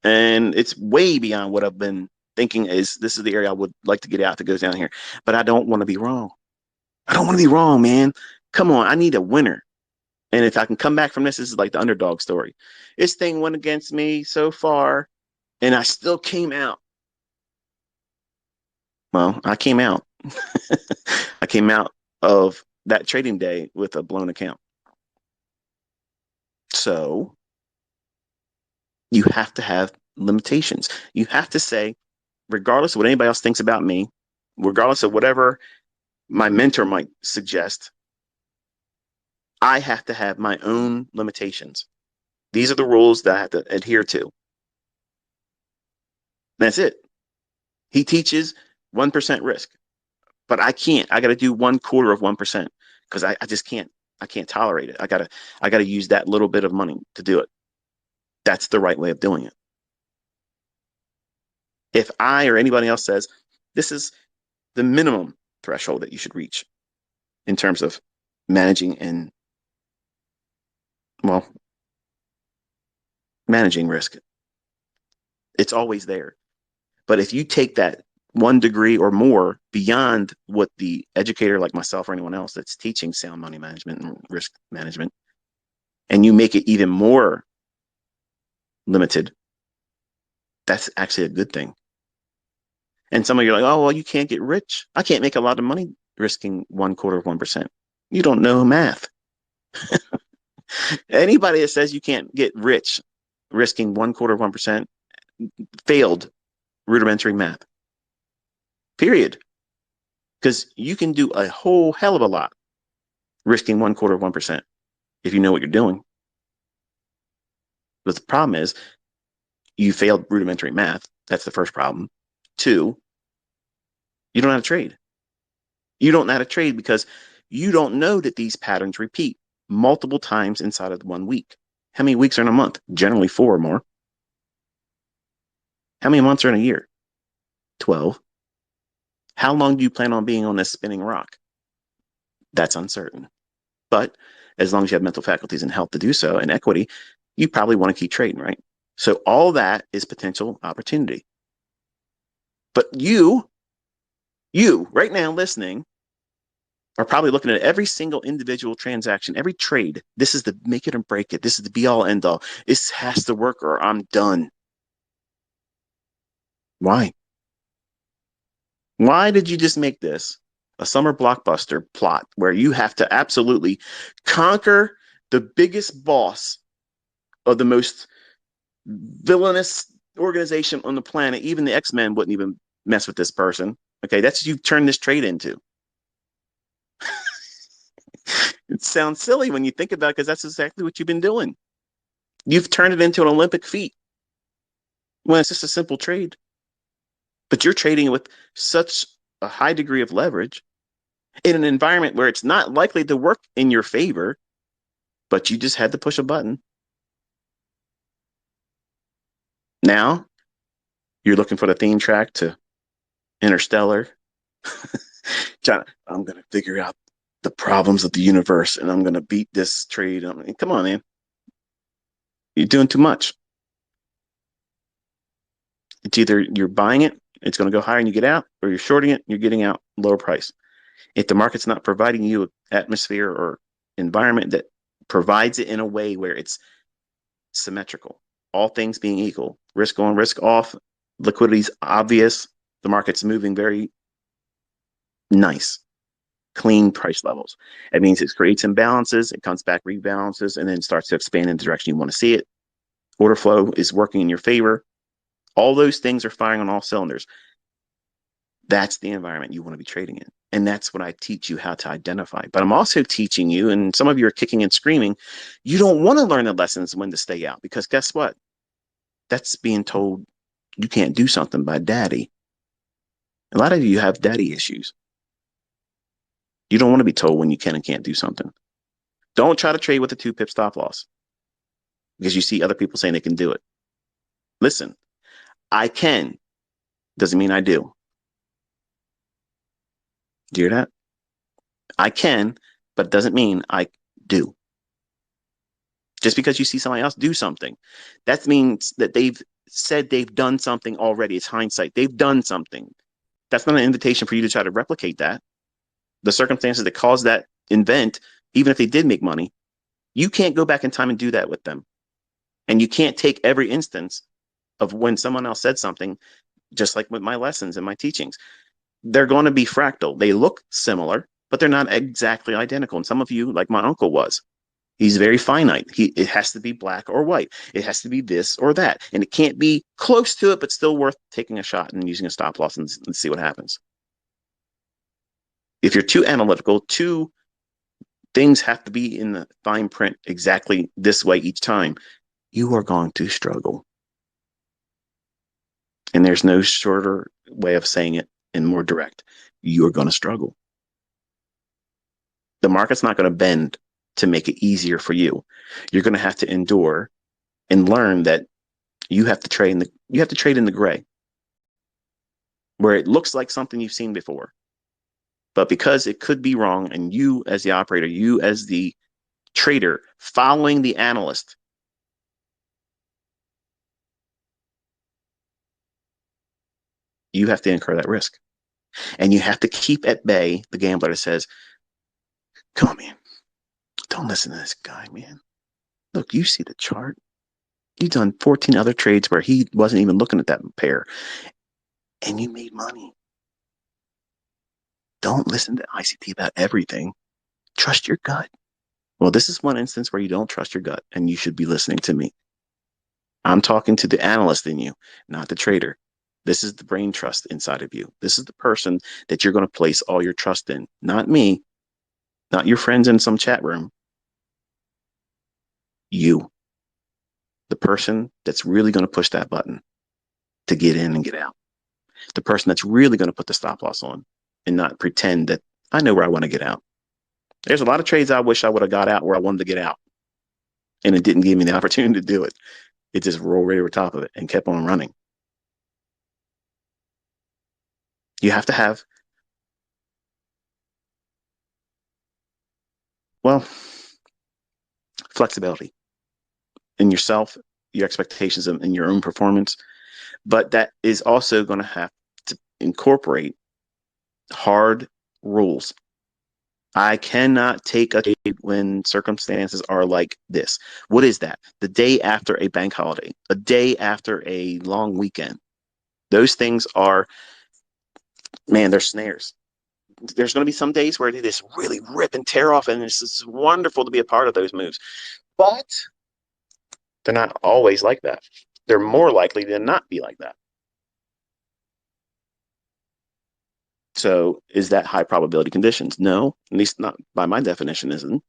And it's way beyond what I've been thinking this is the area I would like to get out that goes down here. But I don't want to be wrong. I don't want to be wrong, man. Come on. I need a winner. And if I can come back from this is like the underdog story. This thing went against me so far, and I still came out. Well, I came out. I came out of that trading day with a blown account. So you have to have limitations. You have to say, regardless of what anybody else thinks about me, regardless of whatever my mentor might suggest, I have to have my own limitations. These are the rules that I have to adhere to. That's it. He teaches 1% risk, but I can't. I got to do 1/4 of 1% because I just can't. I can't tolerate it. I gotta use that little bit of money to do it. That's the right way of doing it. If I or anybody else says this is the minimum threshold that you should reach in terms of managing and, well, managing risk, it's always there. But if you take that 1 degree or more beyond what the educator like myself or anyone else that's teaching sound money management and risk management, and you make it even more limited, that's actually a good thing. And some of you are like, oh, well, you can't get rich. I can't make a lot of money risking 1/4 of 1%. You don't know math. Anybody that says you can't get rich risking 1/4 of 1% failed rudimentary math. Period. Because you can do a whole hell of a lot risking 1/4 of 1% if you know what you're doing. But the problem is you failed rudimentary math. That's the first problem. 2, you don't know how to trade. You don't know how to trade because you don't know that these patterns repeat multiple times inside of 1 week. How many weeks are in a month? Generally 4 or more. How many months are in a year? 12. How long do you plan on being on this spinning rock? That's uncertain. But as long as you have mental faculties and health to do so and equity, you probably want to keep trading, right? So all that is potential opportunity. But you right now listening are probably looking at every single individual transaction, every trade. This is the make it and break it. This is the be all end all. This has to work or I'm done. Why? Why did you just make this a summer blockbuster plot where you have to absolutely conquer the biggest boss of the most villainous organization on the planet? Even the X-Men wouldn't even mess with this person. Okay, that's what you've turned this trade into. It sounds silly when you think about it because that's exactly what you've been doing. You've turned it into an Olympic feat when it's just a simple trade. But you're trading with such a high degree of leverage in an environment where it's not likely to work in your favor, but you just had to push a button. Now you're looking for the theme track to Interstellar. John, I'm going to figure out the problems of the universe and I'm going to beat this trade. I mean, come on, man. You're doing too much. It's either you're buying it, it's going to go higher and you get out, or you're shorting it, you're getting out lower price. If the market's not providing you an atmosphere or environment that provides it in a way where it's symmetrical, all things being equal, risk on, risk off, liquidity's obvious, the market's moving very nice, clean price levels. It means it creates imbalances, it comes back, rebalances, and then starts to expand in the direction you want to see it. Order flow is working in your favor. All those things are firing on all cylinders. That's the environment you want to be trading in. And that's what I teach you how to identify. But I'm also teaching you, and some of you are kicking and screaming, you don't want to learn the lessons when to stay out, because guess what? That's being told you can't do something by daddy. A lot of you have daddy issues. You don't want to be told when you can and can't do something. Don't try to trade with a 2-pip stop loss because you see other people saying they can do it. Listen, I can. Doesn't mean I do. Do you hear that? I can, but doesn't mean I do. Just because you see somebody else do something, that means that they've said they've done something already. It's hindsight. They've done something. That's not an invitation for you to try to replicate that. The circumstances that caused that event, even if they did make money, you can't go back in time and do that with them. And you can't take every instance of when someone else said something, just like with my lessons and my teachings. They're going to be fractal. They look similar, but they're not exactly identical. And some of you, like my uncle was, he's very finite. It has to be black or white. It has to be this or that. And it can't be close to it, but still worth taking a shot and using a stop loss and see what happens. If you're too analytical, too things have to be in the fine print exactly this way each time, you are going to struggle. And there's no shorter way of saying it and more direct. You're going to struggle. The market's not going to bend to make it easier for you. You're going to have to endure and learn that you have to trade in the gray, where it looks like something you've seen before. But because it could be wrong, and you as the operator, you as the trader following the analyst, you have to incur that risk. And you have to keep at bay the gambler that says, come on, man, don't listen to this guy, man. Look, you see the chart. You've done 14 other trades where he wasn't even looking at that pair, and you made money. Don't listen to ICT about everything. Trust your gut. Well, this is one instance where you don't trust your gut, and you should be listening to me. I'm talking to the analyst in you, not the trader. This is the brain trust inside of you. This is the person that you're going to place all your trust in, not me, not your friends in some chat room. You, the person that's really going to push that button to get in and get out. The person that's really going to put the stop loss on and not pretend that I know where I want to get out. There's a lot of trades I wish I would have got out where I wanted to get out, and it didn't give me the opportunity to do it. It just rolled right over top of it and kept on running. You have to have, well, flexibility in yourself, your expectations, and your own performance. But that is also going to have to incorporate hard rules. I cannot take a trade when circumstances are like this. What is that? The day after a bank holiday, a day after a long weekend. Those things are, man, they're snares. There's going to be some days where they just really rip and tear off, and it's wonderful to be a part of those moves. But they're not always like that. They're more likely to not be like that. So is that high probability conditions? No, at least not by my definition isn't.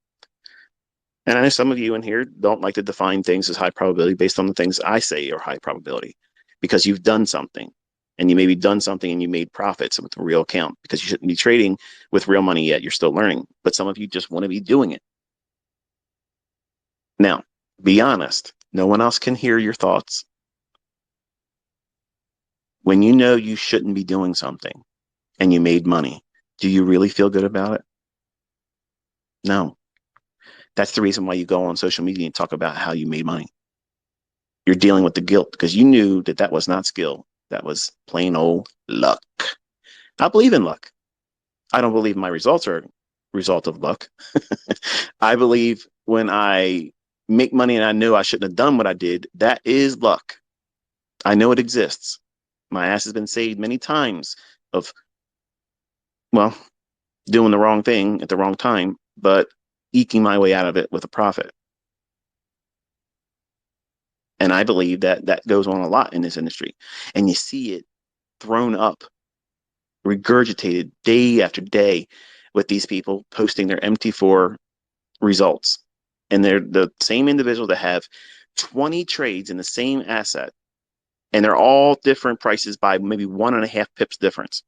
And I know some of you in here don't like to define things as high probability based on the things I say are high probability, because you've done something, and you maybe done something and you made profits with a real account, because you shouldn't be trading with real money yet. You're still learning, but some of you just want to be doing it. Now, be honest. No one else can hear your thoughts. When you know you shouldn't be doing something and you made money, do you really feel good about it? No. That's the reason why you go on social media and talk about how you made money. You're dealing with the guilt because you knew that that was not skill. That was plain old luck. I believe in luck. I don't believe my results are a result of luck. I believe when I make money and I know I shouldn't have done what I did, that is luck. I know it exists. My ass has been saved many times of, well, doing the wrong thing at the wrong time, but eking my way out of it with a profit. And I believe that that goes on a lot in this industry. And you see it thrown up, regurgitated day after day with these people posting their MT4 results. And they're the same individual that have 20 trades in the same asset. And they're all different prices by maybe 1.5 pips difference.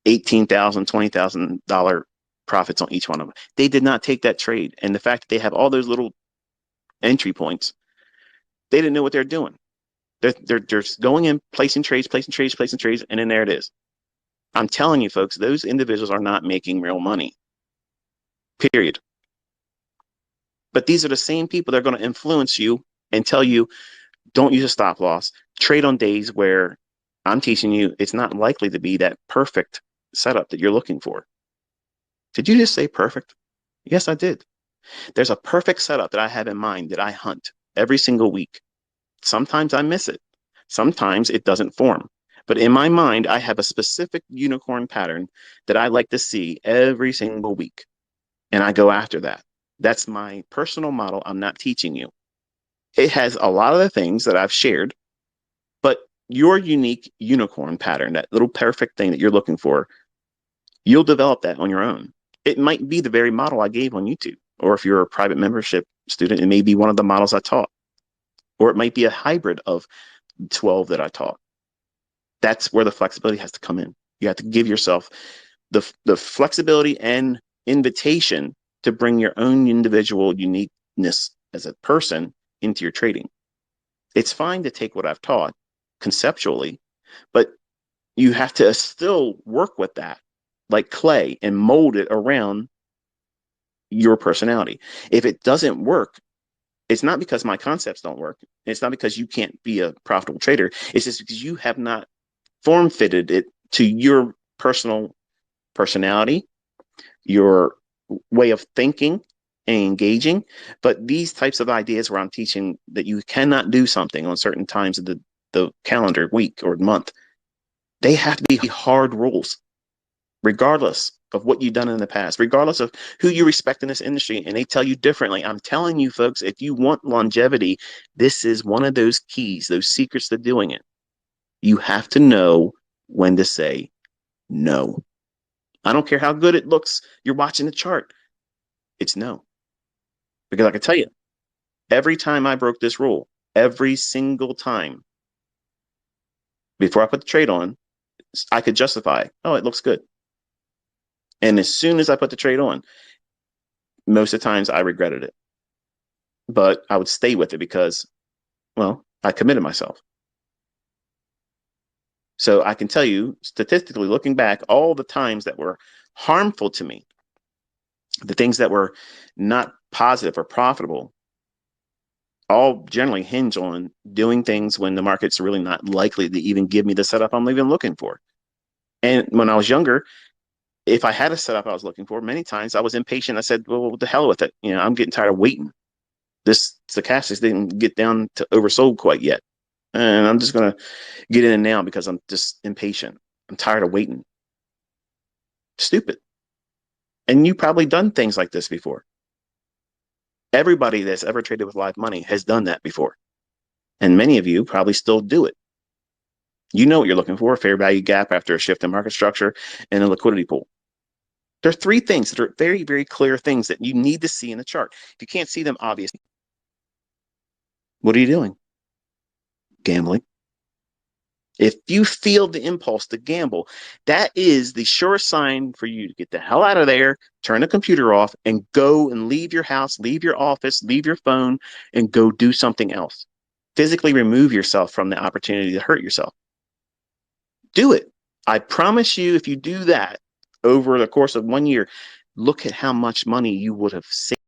$18,000, $20,000 profits on each one of them. They did not take that trade. And the fact that they have all those little entry points, they didn't know what they're doing. They're just going in, placing trades, and then there it is. I'm telling you, folks, those individuals are not making real money, period. But these are the same people that are going to influence you and tell you, don't use a stop loss, trade on days where I'm teaching you it's not likely to be that perfect setup that you're looking for. Did you just say perfect? Yes, I did. There's a perfect setup that I have in mind that I hunt every single week. Sometimes I miss it. Sometimes it doesn't form. But in my mind, I have a specific unicorn pattern that I like to see every single week. And I go after that. That's my personal model. I'm not teaching you. It has a lot of the things that I've shared, but your unique unicorn pattern, that little perfect thing that you're looking for, you'll develop that on your own. It might be the very model I gave on YouTube. Or if you're a private membership student, it may be one of the models I taught. Or it might be a hybrid of 12 that I taught. That's where the flexibility has to come in. You have to give yourself the flexibility and invitation to bring your own individual uniqueness as a person into your trading. It's fine to take what I've taught conceptually, but you have to still work with that like clay and mold it around your personality. If it doesn't work, it's not because my concepts don't work. It's not because you can't be a profitable trader. It's just because you have not form fitted it to your personal personality, your way of thinking and engaging. But these types of ideas where I'm teaching that you cannot do something on certain times of the calendar week or month, they have to be hard rules, regardless of what you've done in the past, regardless of who you respect in this industry, and they tell you differently. I'm telling you, folks, if you want longevity, this is one of those keys, those secrets to doing it. You have to know when to say no. I don't care how good it looks. You're watching the chart. It's no. Because I can tell you, every time I broke this rule, every single time before I put the trade on, I could justify, oh, it looks good. And as soon as I put the trade on, most of the times I regretted it. But I would stay with it because, well, I committed myself. So I can tell you, statistically, looking back, all the times that were harmful to me, the things that were not positive or profitable, all generally hinge on doing things when the market's really not likely to even give me the setup I'm even looking for. And when I was younger, if I had a setup I was looking for, many times I was impatient. I said, well, what the hell with it? You know, I'm getting tired of waiting. This stochastic didn't get down to oversold quite yet. And I'm just going to get in now because I'm just impatient. I'm tired of waiting. Stupid. And you've probably done things like this before. Everybody that's ever traded with live money has done that before. And many of you probably still do it. You know what you're looking for, a fair value gap after a shift in market structure and a liquidity pool. There are three things that are very, very clear things that you need to see in the chart. If you can't see them, obviously, what are you doing? Gambling. If you feel the impulse to gamble, that is the sure sign for you to get the hell out of there, turn the computer off, and go and leave your house, leave your office, leave your phone, and go do something else. Physically remove yourself from the opportunity to hurt yourself. Do it. I promise you, if you do that over the course of 1 year, look at how much money you would have saved.